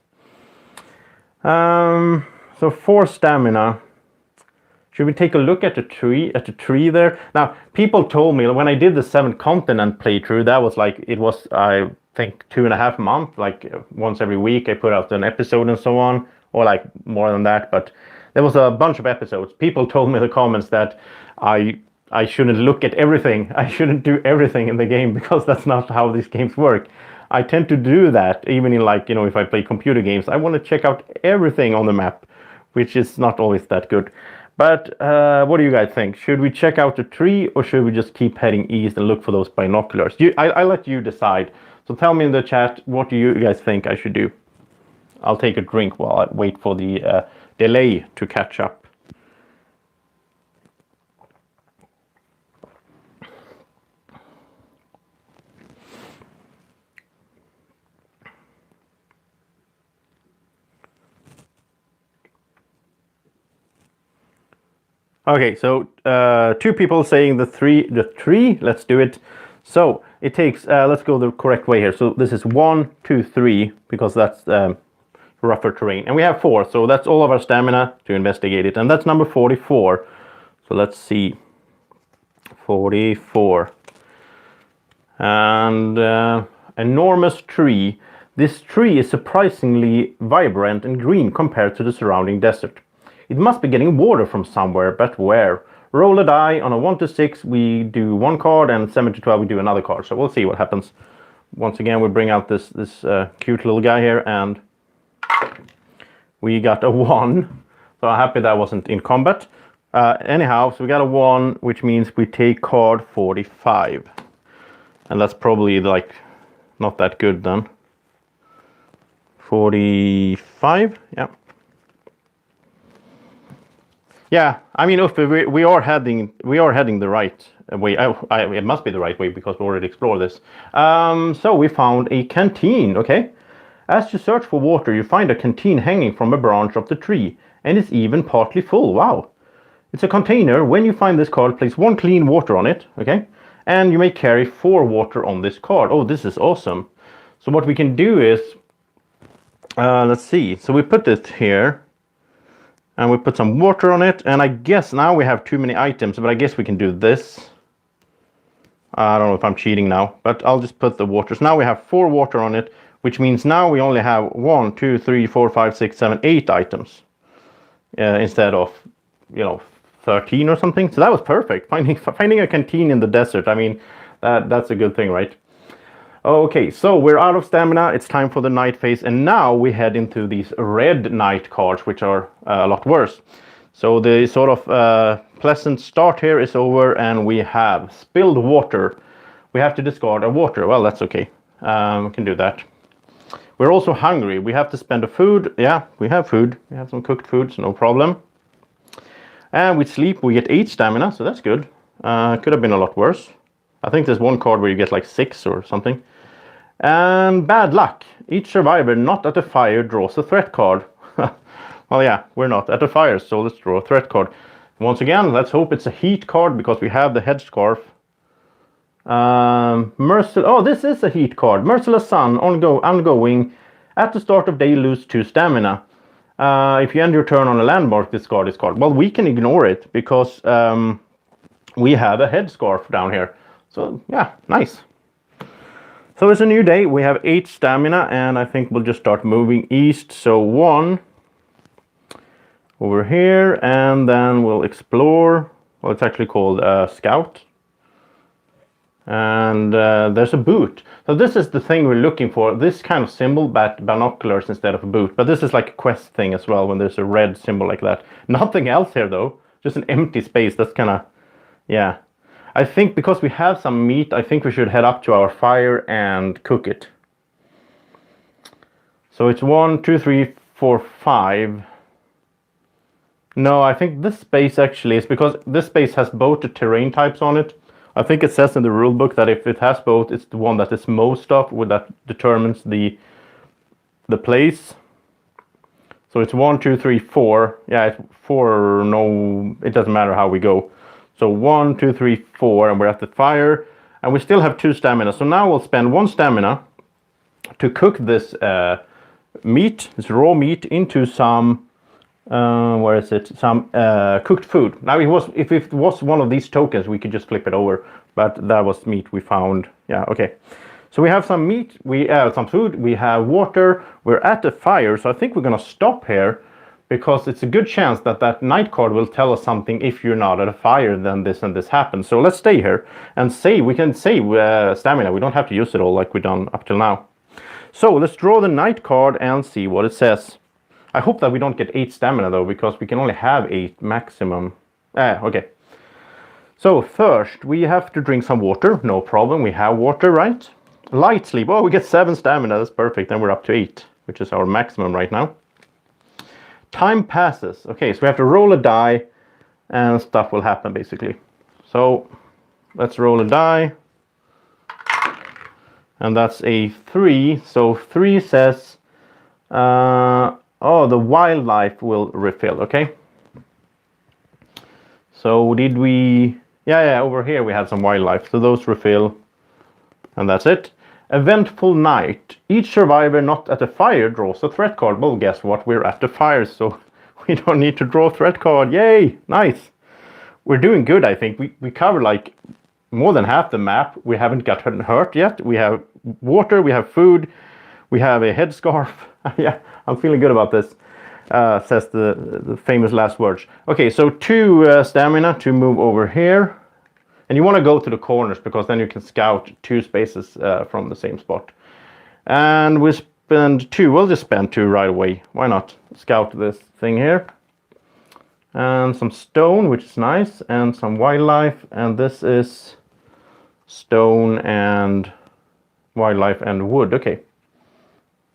So 4 stamina. Should we take a look at the tree there? Now, people told me when I did the 7th continent playthrough, that was like, it was, I think, 2.5 months, like once every week I put out an episode and so on, or like more than that, but there was a bunch of episodes. People told me in the comments that I shouldn't look at everything. I shouldn't do everything in the game because that's not how these games work. I tend to do that even in, like, you know, if I play computer games. I want to check out everything on the map, which is not always that good. But what do you guys think? Should we check out the tree or should we just keep heading east and look for those binoculars? I let you decide. So tell me in the chat, what do you guys think I should do? I'll take a drink while I wait for the delay to catch up. Okay, so 2 people saying the tree. Let's do it. So it takes. Let's go the correct way here. So this is 1, 2, 3 because that's rougher terrain, and we have 4. So that's all of our stamina to investigate it, and that's number 44. So let's see, 44, and enormous tree. This tree is surprisingly vibrant and green compared to the surrounding desert. It must be getting water from somewhere, but where? Roll a die. On a 1 to 6, we do 1 card, and 7 to 12, we do another card. So we'll see what happens. Once again, we bring out this cute little guy here, and we got a 1. So I'm happy that wasn't in combat. Anyhow, so we got a 1, which means we take card 45. And that's probably, like, not that good then. 45, yeah. Yeah, I mean, we are heading the right way. It must be the right way because we already explored this. So we found a canteen. Okay, as you search for water, you find a canteen hanging from a branch of the tree, and it's even partly full. Wow, it's a container. When you find this card, place 1 clean water on it. Okay, and you may carry 4 water on this card. Oh, this is awesome. So what we can do is, let's see. So we put it here. And we put some water on it, and I guess now we have too many items, but I guess we can do this. I don't know if I'm cheating now, but I'll just put the water. So now we have 4 water on it, which means now we only have 1, 2, 3, 4, 5, 6, 7, 8 items instead of, you know, 13 or something. So that was perfect. Finding a canteen in the desert. I mean, that's a good thing, right? Okay, so we're out of stamina. It's time for the night phase, and now we head into these red night cards, which are a lot worse. So the sort of pleasant start here is over, and we have spilled water. We have to discard our water. Well, that's okay. We can do that. We're also hungry. We have to spend a food. Yeah, we have food. We have some cooked food, so no problem. And with sleep, we get 8 stamina, so that's good. Could have been a lot worse. I think there's 1 card where you get like 6 or something. And bad luck. Each survivor not at a fire draws a threat card. Well, yeah, we're not at a fire, so let's draw a threat card. Once again, let's hope it's a heat card because we have the headscarf. Oh, this is a heat card. Merciless sun, ongoing. At the start of day, lose 2 stamina. If you end your turn on a landmark, discard this card. Well, we can ignore it because we have a headscarf down here. So, yeah, nice. So it's a new day. We have 8 stamina, and I think we'll just start moving east. So 1 over here, and then we'll explore. Well, it's actually called Scout. And there's a boot. So this is the thing we're looking for. This kind of symbol, but binoculars instead of a boot. But this is like a quest thing as well when there's a red symbol like that. Nothing else here though. Just an empty space. That's kind of, yeah. I think because we have some meat, I think we should head up to our fire and cook it. So it's 1, 2, 3, 4, 5. No, I think this space actually is because this space has both the terrain types on it. I think it says in the rulebook that if it has both, it's the one that is most of, that determines the place. So it's 1, 2, 3, 4. Yeah, it's 4. No, it doesn't matter how we go. So 1, 2, 3, 4, and we're at the fire, and we still have 2 stamina. So now we'll spend 1 stamina to cook this meat, this raw meat, into some. Where is it? Some cooked food. Now, if it was one of these tokens, we could just flip it over, but that was meat we found. Yeah, okay. So we have some meat, we have some food, we have water, we're at the fire, so I think we're gonna stop here because it's a good chance that that night card will tell us something. If you're not at a fire, then this and this happens. So let's stay here and we can save stamina. We don't have to use it all like we've done up till now. So let's draw the night card and see what it says. I hope that we don't get 8 stamina though, because we can only have 8 maximum. Okay. So first we have to drink some water. No problem, we have water, right? Light sleep. Oh, we get 7 stamina. That's perfect. Then we're up to 8, which is our maximum right now. Time passes. Okay, so we have to roll a die and stuff will happen basically. So let's roll a die. And that's a 3. So 3 says... oh, the wildlife will refill, okay. So did we... Yeah, over here we had some wildlife. So those refill. And that's it. Eventful night. Each survivor not at a fire draws a threat card. Well, guess what? We're at the fire, so we don't need to draw a threat card. Yay! Nice. We're doing good, I think. We covered like more than half the map. We haven't gotten hurt yet. We have water, we have food, we have a headscarf. Yeah, I'm feeling good about this, says the famous last words. Okay, so 2 stamina to move over here. And you want to go to the corners because then you can scout 2 spaces from the same spot. And we spend 2. We'll just spend 2 right away. Why not? Scout this thing here. And some stone, which is nice. And some wildlife. And this is stone and wildlife and wood. Okay.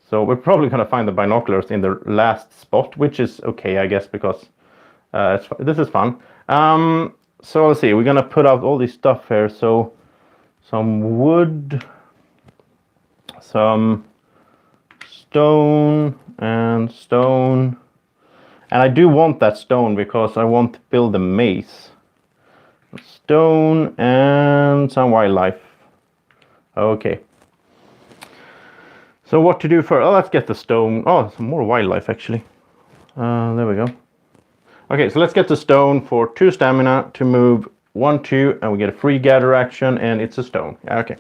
So we're probably going to find the binoculars in the last spot, which is okay, I guess, because this is fun. So let's see, we're going to put out all this stuff here. So some wood, some stone, and stone. And I do want that stone because I want to build a maze. Stone and some wildlife. Okay. So what to do first? Oh, let's get the stone. Oh, some more wildlife actually. There we go. Okay, so let's get the stone for 2 stamina to move 1, 2, and we get a free gather action, and it's a stone. Yeah, okay.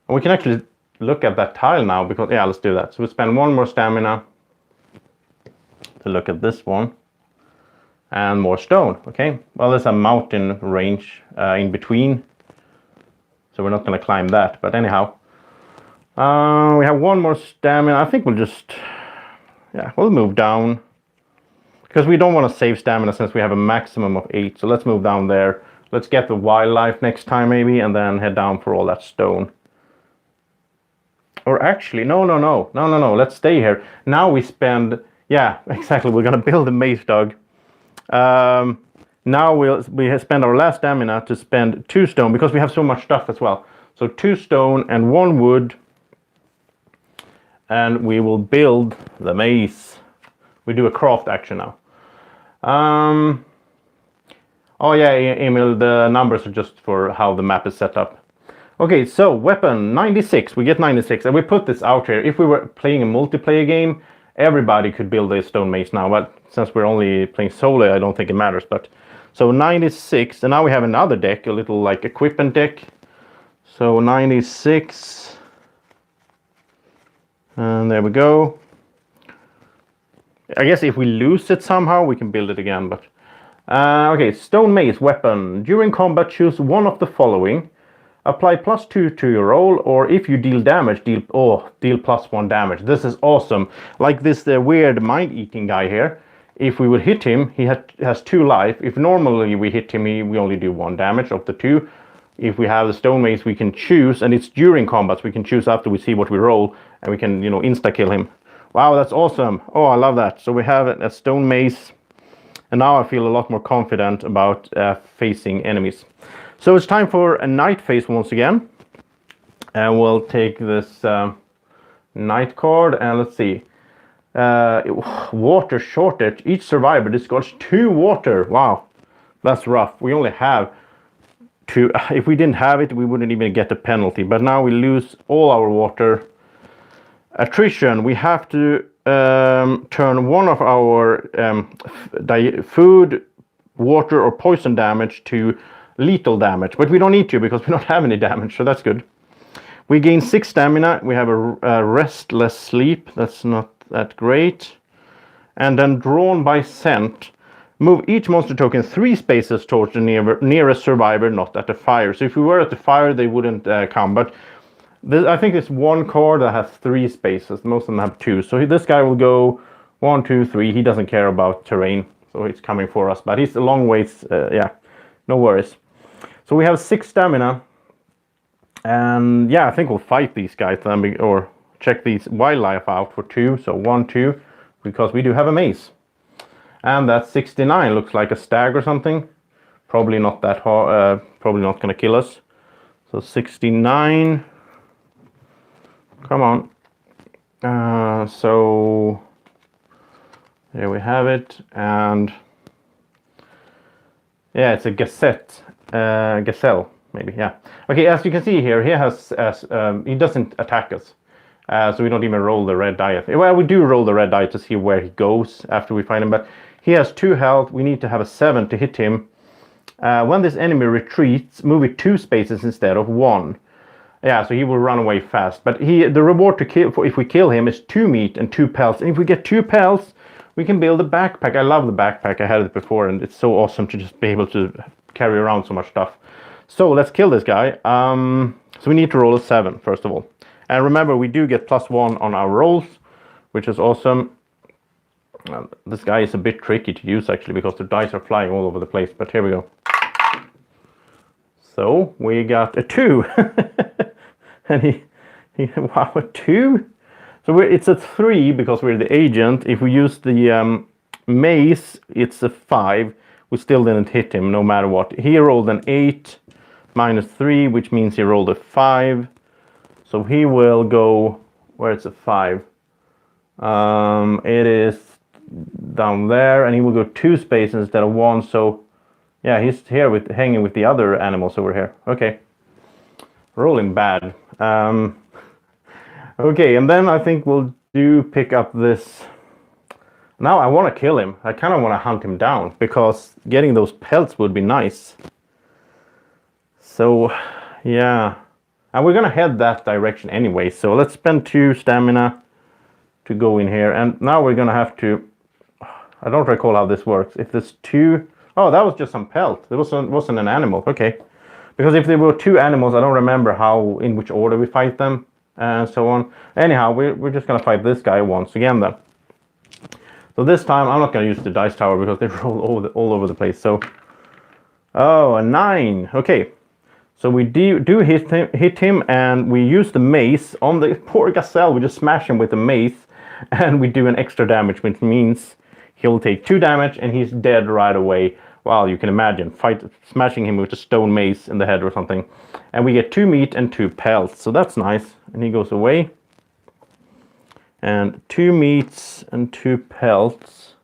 We can actually look at that tile now because, yeah, let's do that. So we spend 1 more stamina to look at this one. And more stone, okay. Well, there's a mountain range in between. So we're not going to climb that, but anyhow. We have 1 more stamina. I think we'll just... Yeah, we'll move down. Because we don't want to save stamina since we have a maximum of 8. So let's move down there. Let's get the wildlife next time maybe, and then head down for all that stone. Or actually, no. Let's stay here. Now we spend... Yeah, exactly. We're going to build a maze, Doug. Now we spend our last stamina to spend 2 stone because we have so much stuff as well. So 2 stone and 1 wood. And we will build the maze. We do a craft action now. Oh yeah, Emil, the numbers are just for how the map is set up. Okay, so weapon 96. We get 96, and we put this out here. If we were playing a multiplayer game, everybody could build a stone maze now. But since we're only playing solo, I don't think it matters. But so 96, and now we have another deck, a little like equipment deck. So 96. And there we go. I guess if we lose it somehow, we can build it again. But okay, stone maze weapon. During combat, choose one of the following. Apply +2 to your roll, or if you deal damage, deal +1 damage. This is awesome. Like this weird mind-eating guy here. If we would hit him, he has 2 life. If normally we hit him, we only do 1 damage of the 2. if we have the stone mace, we can choose, and it's during combats, we can choose after we see what we roll, and we can, you know, insta-kill him. Wow, that's awesome. Oh, I love that. So we have a stone mace, and now I feel a lot more confident about facing enemies. So it's time for a night phase once again. And we'll take this night card, and let's see. Water shortage. Each survivor discards 2 water. Wow, that's rough. We only have 2. If we didn't have it, we wouldn't even get a penalty. But now we lose all our water. Attrition. We have to turn one of our food, water, or poison damage to lethal damage. But we don't need to because we don't have any damage, so that's good. We gain 6 stamina. We have a restless sleep. That's not that great. And then drawn by scent. Move each monster token 3 spaces towards the nearest survivor, not at the fire. So if we were at the fire, they wouldn't come. But I think there's one card that has 3 spaces. Most of them have 2. So this guy will go 1, 2, 3. He doesn't care about terrain. So he's coming for us. But he's a long ways. Yeah, no worries. So we have 6 stamina. And yeah, I think we'll fight these guys then, or check these wildlife out for 2. So 1, 2, because we do have a mace. And that's 69. Looks like a stag or something. Probably not that hard. Probably not going to kill us. So 69. Come on. So there we have it. And yeah, it's a gazelle. Maybe, yeah. Okay, as you can see here, he has he doesn't attack us, so we don't even roll the red die. Well, we do roll the red die to see where he goes after we find him, but he has 2 health. We need to have a 7 to hit him. When this enemy retreats, move it 2 spaces instead of 1. Yeah, so he will run away fast. But the reward to kill if we kill him is 2 meat and 2 pelts. And if we get 2 pelts, we can build a backpack. I love the backpack. I had it before, and it's so awesome to just be able to carry around so much stuff. So let's kill this guy. So we need to roll a 7 first of all. And remember, we do get +1 on our rolls, which is awesome. This guy is a bit tricky to use actually because the dice are flying all over the place. But here we go. So we got a 2. And he wow, a 2. So it's a 3 because we're the agent. If we use the mace, it's a 5. We still didn't hit him no matter what. He rolled an 8 -3, which means he rolled a 5. So he will go, where it's a 5. It is down there, and he will go 2 spaces instead of 1. So yeah, he's here hanging with the other animals over here. Okay. Rolling bad. Okay, and then I think we'll pick up this. Now I want to kill him. I kind of want to hunt him down because getting those pelts would be nice. So, yeah. And we're going to head that direction anyway. So let's spend 2 stamina to go in here. And now we're going to have to... I don't recall how this works. If there's 2... Oh, that was just some pelt. It wasn't an animal. Okay. Because if there were 2 animals, I don't remember in which order we fight them. And so on. Anyhow, we're just going to fight this guy once again then. So this time I'm not going to use the dice tower because they roll all over the place. So, oh, a 9. Okay, so we do hit him, and we use the mace on the poor gazelle. We just smash him with the mace, and we do an extra damage, which means he'll take 2 damage, and he's dead right away. Well, you can imagine smashing him with a stone mace in the head or something. And we get 2 meat and 2 pelts, so that's nice. And he goes away. And 2 meats and 2 pelts.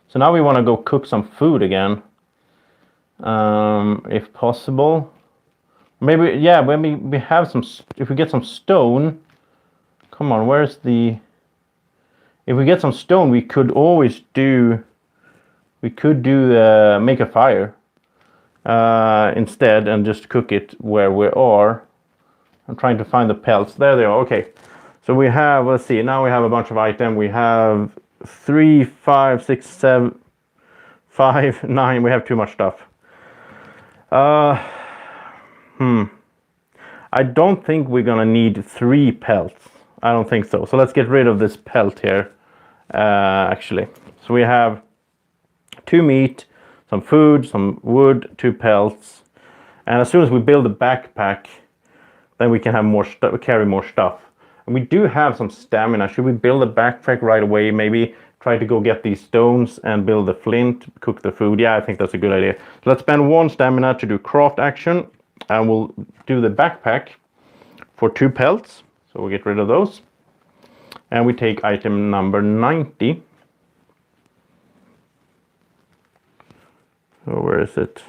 So now we want to go cook some food again, if possible. Maybe, yeah, when we have some, if we get some stone. Come on, where's the... If we get some stone, we could always do... We could make a fire instead and just cook it where we are. I'm trying to find the pelts. There they are. Okay. So we have, let's see, now we have a bunch of items. We have 3, 5, 6, 7, 5, 9. We have too much stuff. I don't think we're going to need 3 pelts. I don't think so. So let's get rid of this pelt here, actually. So we have 2 meat, some food, some wood, 2 pelts. And as soon as we build a backpack, then we can have more carry more stuff. And we do have some stamina. Should we build a backpack right away? Maybe try to go get these stones and build the flint, cook the food. Yeah, I think that's a good idea. So let's spend 1 stamina to do craft action. And we'll do the backpack for 2 pelts. So we'll get rid of those. And we take item number 90. So where is it?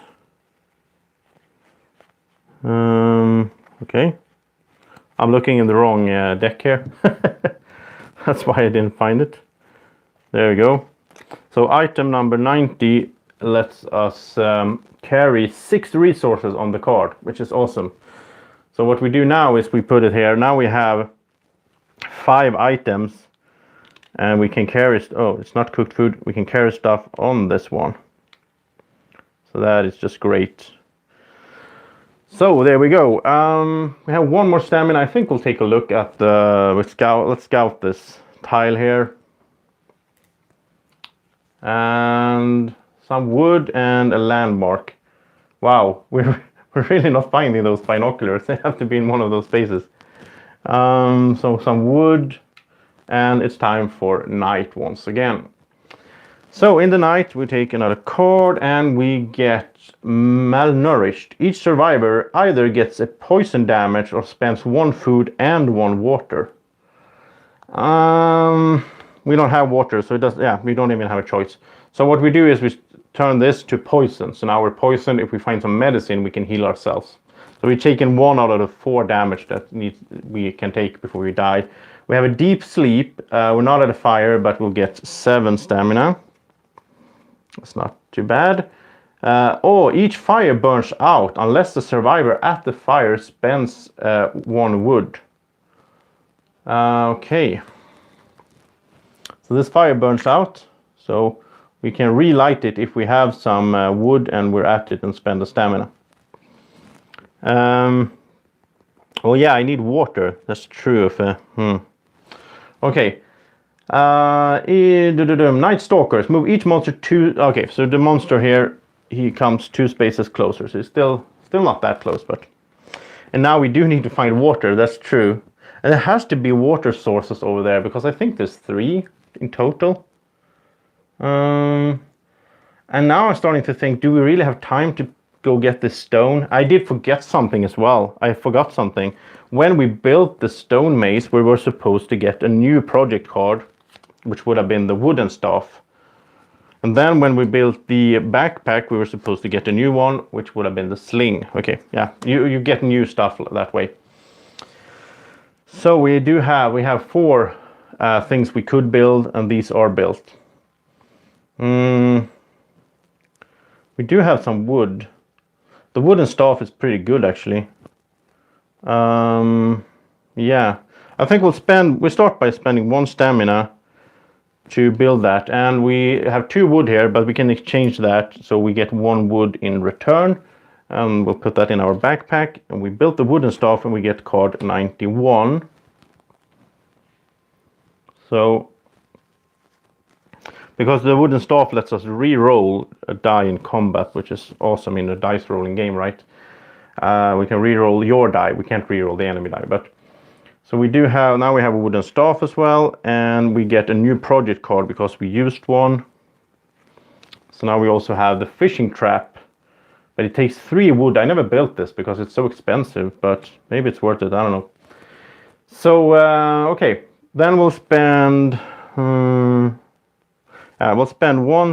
Okay. I'm looking in the wrong deck here. That's why I didn't find it. There we go. So item number 90 lets us carry 6 resources on the card, which is awesome. So what we do now is we put it here. Now we have 5 items, and we can carry, oh, it's not cooked food. We can carry stuff on this one. So that is just great. So there we go. We have 1 more stamina. I think we'll take a look at the, let's scout this tile here. And some wood and a landmark. Wow, we're really not finding those binoculars. They have to be in one of those spaces. So some wood, and it's time for night once again. So in the night we take another card and we get malnourished. Each survivor either gets a poison damage or spends 1 food and 1 water. We don't have water, so it does. Yeah, we don't even have a choice. So what we do is we turn this to poison. So now we're poisoned. If we find some medicine, we can heal ourselves. So we've taken 1 out of the 4 damage that we can take before we die. We have a deep sleep. We're not at a fire, but we'll get 7 stamina. It's not too bad. Each fire burns out unless the survivor at the fire spends 1 wood. Okay. So this fire burns out, so we can relight it if we have some wood and we're at it and spend the stamina. Oh yeah, I need water. That's true. Okay. Night Stalkers. Move each monster 2. Okay, so the monster here, he comes 2 spaces closer. So he's still not that close, but. And now we do need to find water. That's true. And there has to be water sources over there because I think there's 3 in total. And now I'm starting to think, do we really have time to go get this stone? I did forget something as well. I forgot something. When we built the stone maze, we were supposed to get a new project card, which would have been the wooden staff. And then when we built the backpack, we were supposed to get a new one, which would have been the sling. Okay, yeah, you get new stuff that way. So we have 4 things we could build, and these are built. We do have some wood. The wooden staff is pretty good actually. Yeah, I think we start by spending 1 stamina to build that, and we have 2 wood here, but we can exchange that so we get 1 wood in return. We'll put that in our backpack, and we built the wooden staff and we get card 91. So because the wooden staff lets us re-roll a die in combat, which is awesome in a dice rolling game, right? We can re-roll your die. We can't re-roll the enemy die, but so we do have, now we have a wooden staff as well, and we get a new project card because we used 1. So now we also have the fishing trap, but it takes 3 wood. I never built this because it's so expensive, but maybe it's worth it. I don't know. So okay, then we'll spend 1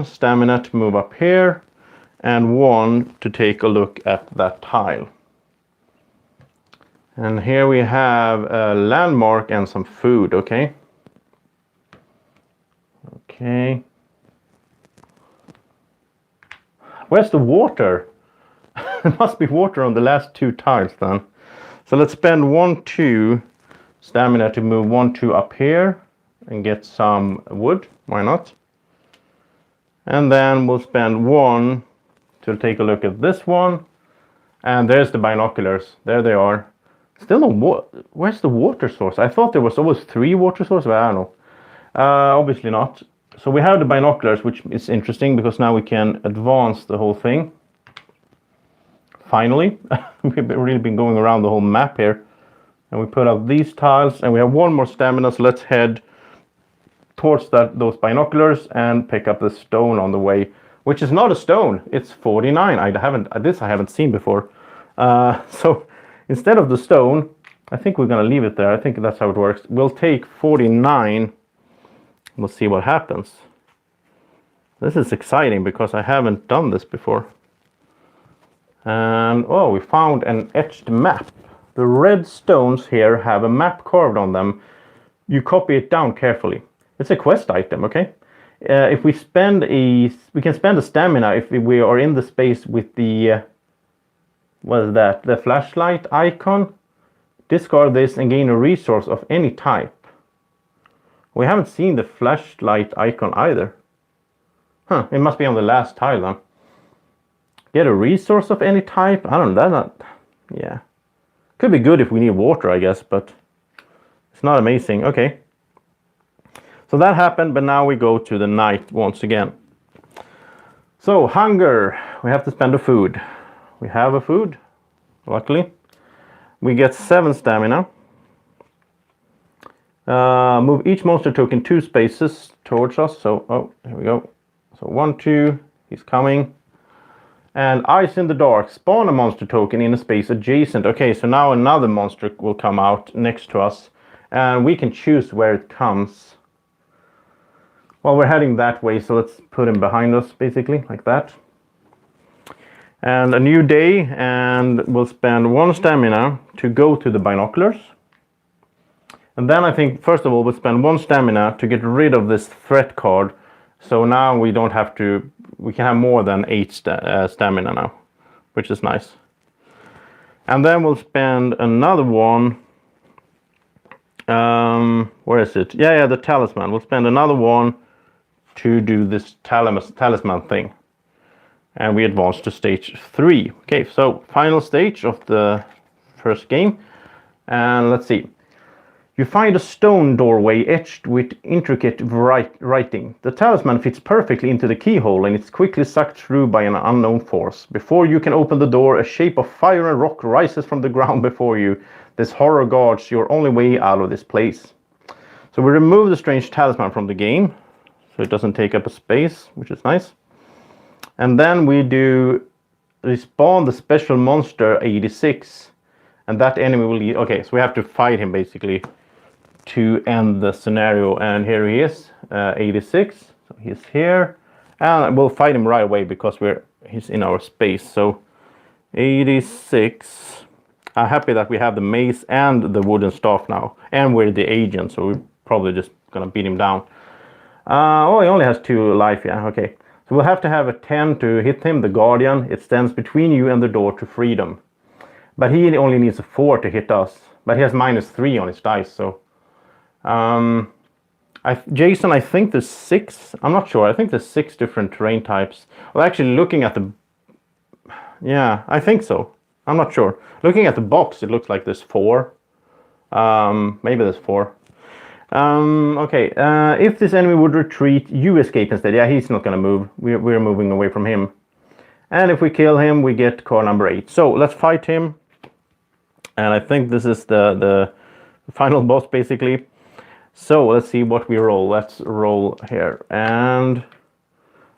stamina to move up here, and 1 to take a look at that tile. And here we have a landmark and some food, okay? Okay. Where's the water? There must be water on the last 2 tiles then. So let's spend 1-2 stamina to move 1-2 up here and get some wood. Why not? And then we'll spend 1 to take a look at this one. And there's the binoculars. There they are. Still no water. Where's the water source? I thought there was always 3 water sources, but I don't know. Obviously not. So we have the binoculars, which is interesting because now we can advance the whole thing. finally. We've really been going around the whole map here. And we put up these tiles, and we have one more stamina, so let's head towards those binoculars and pick up the stone on the way, which is not a stone, it's 49. I haven't seen before. So instead of the stone, I think we're gonna leave it there. I think that's how it works. We'll take 49. We'll see what happens. This is exciting because I haven't done this before. And oh, we found an etched map. The red stones here have a map carved on them. You copy it down carefully. It's a quest item, okay? If we can spend a stamina if we are in the space with the, what is that? The flashlight icon. Discard this and gain a resource of any type. We haven't seen the flashlight icon either. Huh, it must be on the last tile then. Get a resource of any type? I don't know, yeah. Could be good if we need water, I guess, but it's not amazing. Okay. So that happened, but now we go to the night once again. So, hunger. We have to spend a food. We have a food, luckily. We get 7 stamina. Move each monster token 2 spaces towards us. So, oh, here we go. So 1, 2, he's coming. And Eyes in the Dark. Spawn a monster token in a space adjacent. Okay, so now another monster will come out next to us. And we can choose where it comes. Well, we're heading that way, so let's put him behind us, basically, like that. And a new day, and we'll spend 1 stamina to go to the binoculars. And then I think, first of all, we'll spend 1 stamina to get rid of this threat card. So now we don't have to, we can have more than 8 stamina now, which is nice. And then we'll spend another one. Where is it? Yeah, the talisman. We'll spend another one to do this talisman thing. And we advance to stage 3. Okay, so final stage of the first game. And let's see. You find a stone doorway etched with intricate writing. The talisman fits perfectly into the keyhole and it's quickly sucked through by an unknown force. Before you can open the door, a shape of fire and rock rises from the ground before you. This horror guards your only way out of this place. So we remove the strange talisman from the game, so it doesn't take up a space, which is nice. And then we respawn the special monster 86, and that enemy will okay, so we have to fight him basically to end the scenario. And here he is, 86. So he's here, and we'll fight him right away because he's in our space. So 86. I'm happy that we have the mace and the wooden staff now, and we're the agent, so we're probably just gonna beat him down. Oh, he only has 2 life, yeah, okay. So we'll have to have a 10 to hit him, the guardian. It stands between you and the door to freedom. But he only needs a 4 to hit us, but he has -3 on his dice, so. Jason, I think there's 6, I'm not sure, I think there's 6 different terrain types. Well, actually looking at the, yeah, I think so. I'm not sure. Looking at the box, it looks like there's 4. Maybe there's 4. Okay, if this enemy would retreat, you escape instead. Yeah, he's not going to move. We're moving away from him. And if we kill him, we get card number 8. So let's fight him. And I think this is the final boss, basically. So let's see what we roll. Let's roll here. And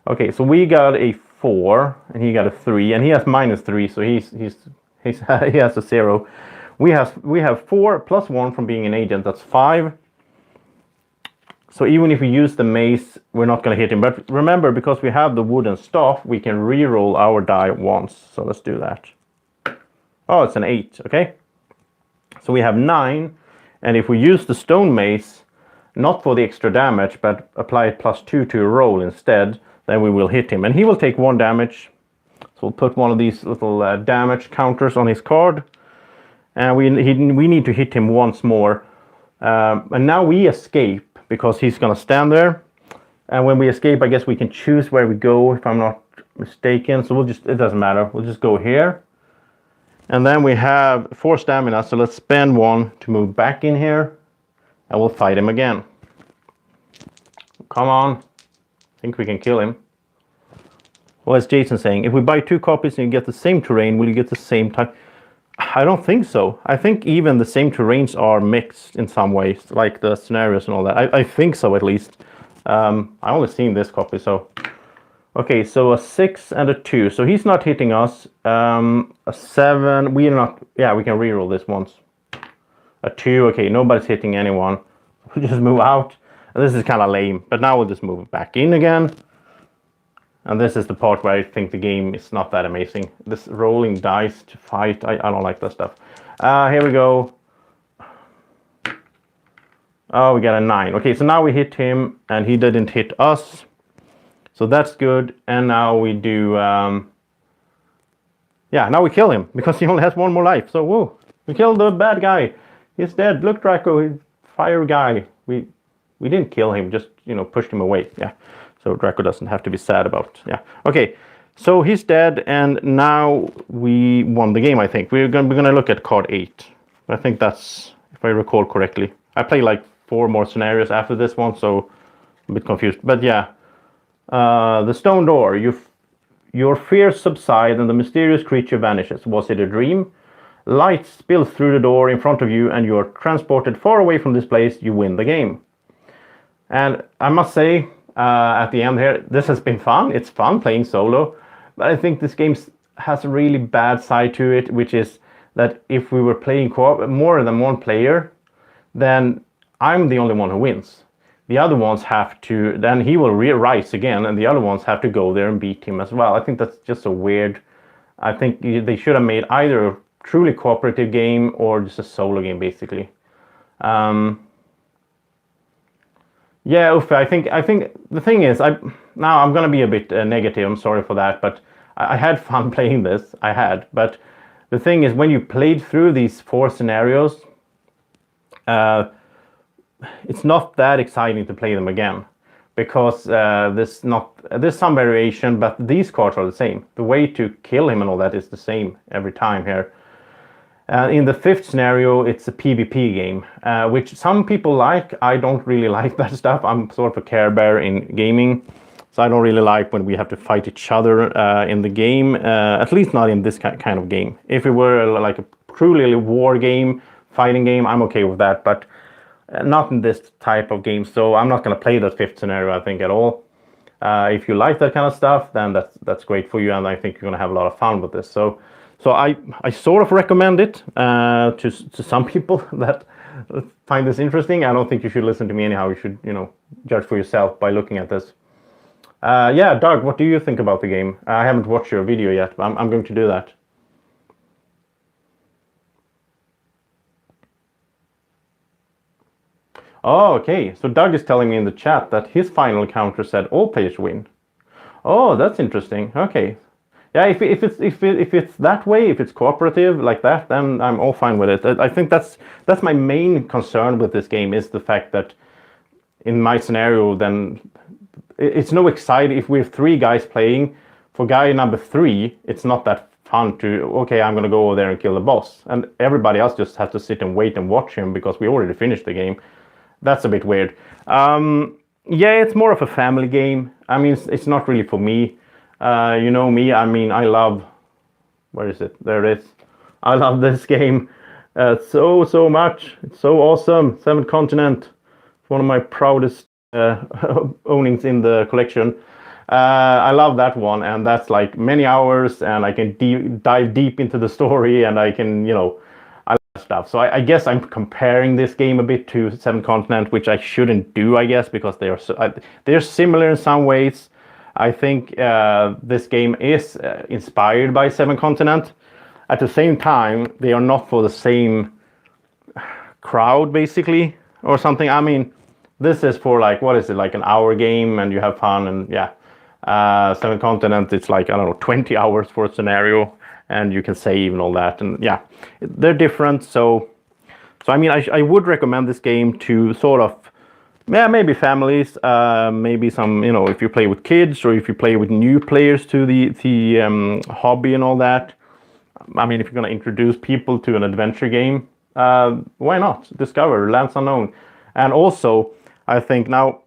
okay, so we got a 4, and he got a 3, and he has -3, so he has a 0. We have 4 plus 1 from being an agent. That's 5. So even if we use the mace, we're not going to hit him. But remember, because we have the wooden staff, we can re-roll our die once. So let's do that. Oh, it's an 8. Okay. So we have 9. And if we use the stone mace, not for the extra damage, but apply it +2 to a roll instead, then we will hit him. And he will take 1 damage. So we'll put one of these little damage counters on his card. And we need to hit him once more. And now we escape because he's going to stand there. And when we escape, I guess we can choose where we go, if I'm not mistaken. So it doesn't matter. We'll just go here. And then we have 4 stamina. So let's spend 1 to move back in here. And we'll fight him again. Come on. I think we can kill him. Well, as Jason's saying, if we buy 2 copies and you get the same terrain, will you get the same type? I don't think so. I think even the same terrains are mixed in some ways, like the scenarios and all that. I think so, at least. I only seen this copy, so... Okay, so a 6 and a 2. So he's not hitting us. A 7, we are not... Yeah, we can reroll this once. A 2, okay, nobody's hitting anyone. We just move out. And this is kind of lame, but now we'll just move back in again. And this is the part where I think the game is not that amazing. This rolling dice to fight, I don't like that stuff. Here we go. Oh, we got a 9. Okay, so now we hit him, and he didn't hit us. So that's good. And now we do... yeah, now we kill him, because he only has 1 more life. So, whoa, we killed the bad guy. He's dead. Look, Draco, he's fire guy. We didn't kill him, just, you know, pushed him away. Yeah. So Draco doesn't have to be sad about, yeah. Okay, so he's dead, and now we won the game, I think. We're gonna look at card 8. I think that's, if I recall correctly. I played like 4 more scenarios after this one, so I'm a bit confused. But yeah, the stone door. Your fears subside and the mysterious creature vanishes. Was it a dream? Light spills through the door in front of you, and you're transported far away from this place. You win the game. And I must say, at the end here, this has been fun. It's fun playing solo, but I think this game has a really bad side to it, which is that if we were playing co-op, more than 1 player, then I'm the only one who wins. The other ones have to, then he will rise again, and the other ones have to go there and beat him as well. I think that's just so weird. I think they should have made either a truly cooperative game or just a solo game, basically. Yeah, Uffe, I think the thing is, now I'm gonna be a bit negative. I'm sorry for that, but I had fun playing this. I had, but the thing is, when you played through these 4 scenarios, it's not that exciting to play them again, because there's some variation, but these cards are the same. The way to kill him and all that is the same every time here. In the 5th scenario, it's a PvP game, which some people like. I don't really like that stuff. I'm sort of a Care Bear in gaming, so I don't really like when we have to fight each other in the game, at least not in this kind of game. If it were like a truly war game, fighting game, I'm okay with that, but not in this type of game. So I'm not going to play that 5th scenario, I think, at all. If you like that kind of stuff, then that's great for you, and I think you're going to have a lot of fun with this. So I sort of recommend it to some people that find this interesting. I don't think you should listen to me anyhow. You should, you know, judge for yourself by looking at this. Yeah, Doug, what do you think about the game? I haven't watched your video yet, but I'm going to do that. Oh, okay. So Doug is telling me in the chat that his final encounter said all players win. Oh, that's interesting. Okay. Yeah, if it's that way, if it's cooperative like that, then I'm all fine with it. I think that's my main concern with this game, is the fact that in my scenario, then it's no exciting. If we have 3 guys playing, for guy number 3, it's not that fun to, okay, I'm gonna go over there and kill the boss, and everybody else just has to sit and wait and watch him because we already finished the game. That's a bit weird. Yeah, it's more of a family game. I mean, it's not really for me. You know me, I mean, I love... Where is it? There it is. I love this game so much. It's so awesome. 7th Continent. It's one of my proudest ownings in the collection. I love that one, and that's like many hours, and I can dive deep into the story, and I can, you know, I love stuff. So I guess I'm comparing this game a bit to 7th Continent, which I shouldn't do, I guess, because they're similar in some ways. I think this game is inspired by 7th Continent. At the same time, they are not for the same crowd, basically, or something. I mean, this is for like, what is it, like an hour game, and you have fun, and yeah. 7th Continent, it's like, I don't know, 20 hours for a scenario, and you can save and all that, and yeah, they're different. So I mean, I would recommend this game to sort of, yeah, maybe families, maybe some, you know, if you play with kids, or if you play with new players to the hobby and all that. I mean, if you're going to introduce people to an adventure game, why not? Discover Lands Unknown. And also, I think now,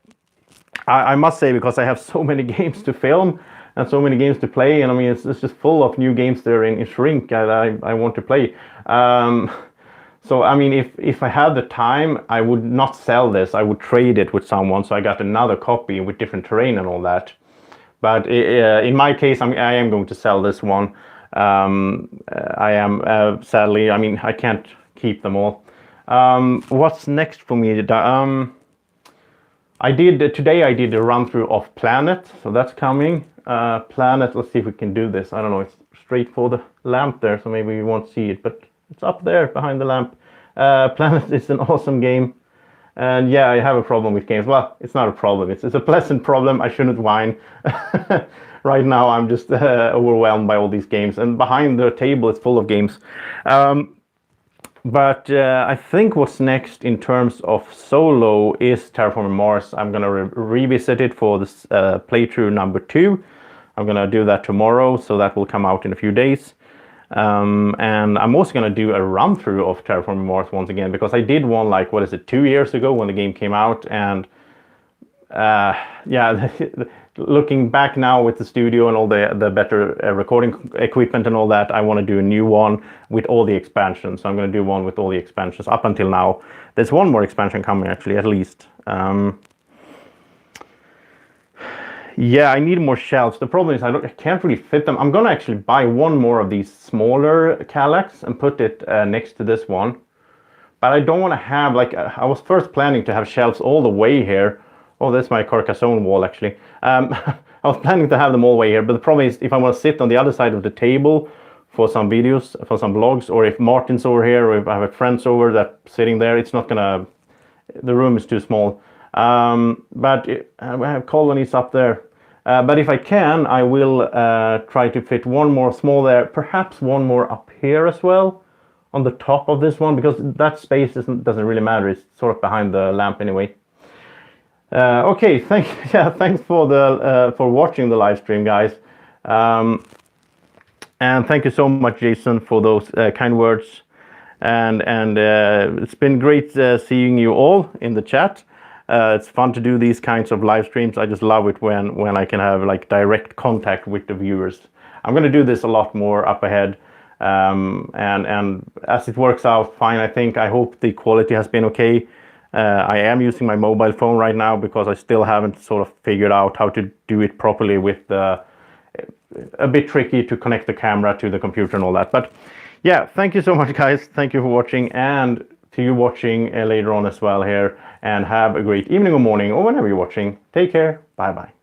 I must say, because I have so many games to film, and so many games to play. And I mean, it's just full of new games there in Shrink that I want to play. So I mean, if I had the time, I would not sell this. I would trade it with someone, so I got another copy with different terrain and all that. But in my case, I am going to sell this one. I am sadly. I mean, I can't keep them all. What's next for me? I did a run through of Planet, so that's coming. Planet. Let's see if we can do this. I don't know. It's straight for the lamp there, so maybe you won't see it, but it's up there behind the lamp. Planet is an awesome game. And yeah, I have a problem with games. Well, it's not a problem. It's a pleasant problem. I shouldn't whine. Right now, I'm just overwhelmed by all these games. And behind the table, it's full of games. But I think what's next in terms of solo is Terraforming Mars. I'm going to revisit it for this playthrough number 2. I'm going to do that tomorrow, so that will come out in a few days. And I'm also going to do a run through of Terraforming Mars once again, because I did one, like, 2 years ago when the game came out. And yeah, looking back now with the studio and all the better recording equipment and all that, I want to do a new one with all the expansions. So I'm going to do one with all the expansions up until now. There's one more expansion coming, actually, at least. Yeah, I need more shelves. The problem is I can't really fit them. I'm going to actually buy one more of these smaller Kallax and put it next to this one. But I don't want to have, like, I was first planning to have shelves all the way here. Oh, that's my Carcassonne wall, actually. I was planning to have them all the way here, but the problem is if I want to sit on the other side of the table for some videos, for some vlogs, or if Martin's over here, or if I have friends over that sitting there, it's not gonna, the room is too small. But I have colonies up there. But if I can, I will try to fit one more small there, perhaps one more up here as well, on the top of this one, because that space doesn't really matter. It's sort of behind the lamp anyway. Okay, thanks for watching the live stream, guys. And thank you so much, Jason, for those kind words. And it's been great seeing you all in the chat. It's fun to do these kinds of live streams. I just love it when I can have, like, direct contact with the viewers. I'm going to do this a lot more up ahead. And as it works out fine, I hope the quality has been okay. I am using my mobile phone right now because I still haven't sort of figured out how to do it properly with a bit tricky to connect the camera to the computer and all that. But yeah, thank you so much, guys. Thank you for watching, and to you watching later on as well here. And have a great evening or morning or whenever you're watching. Take care. Bye-bye.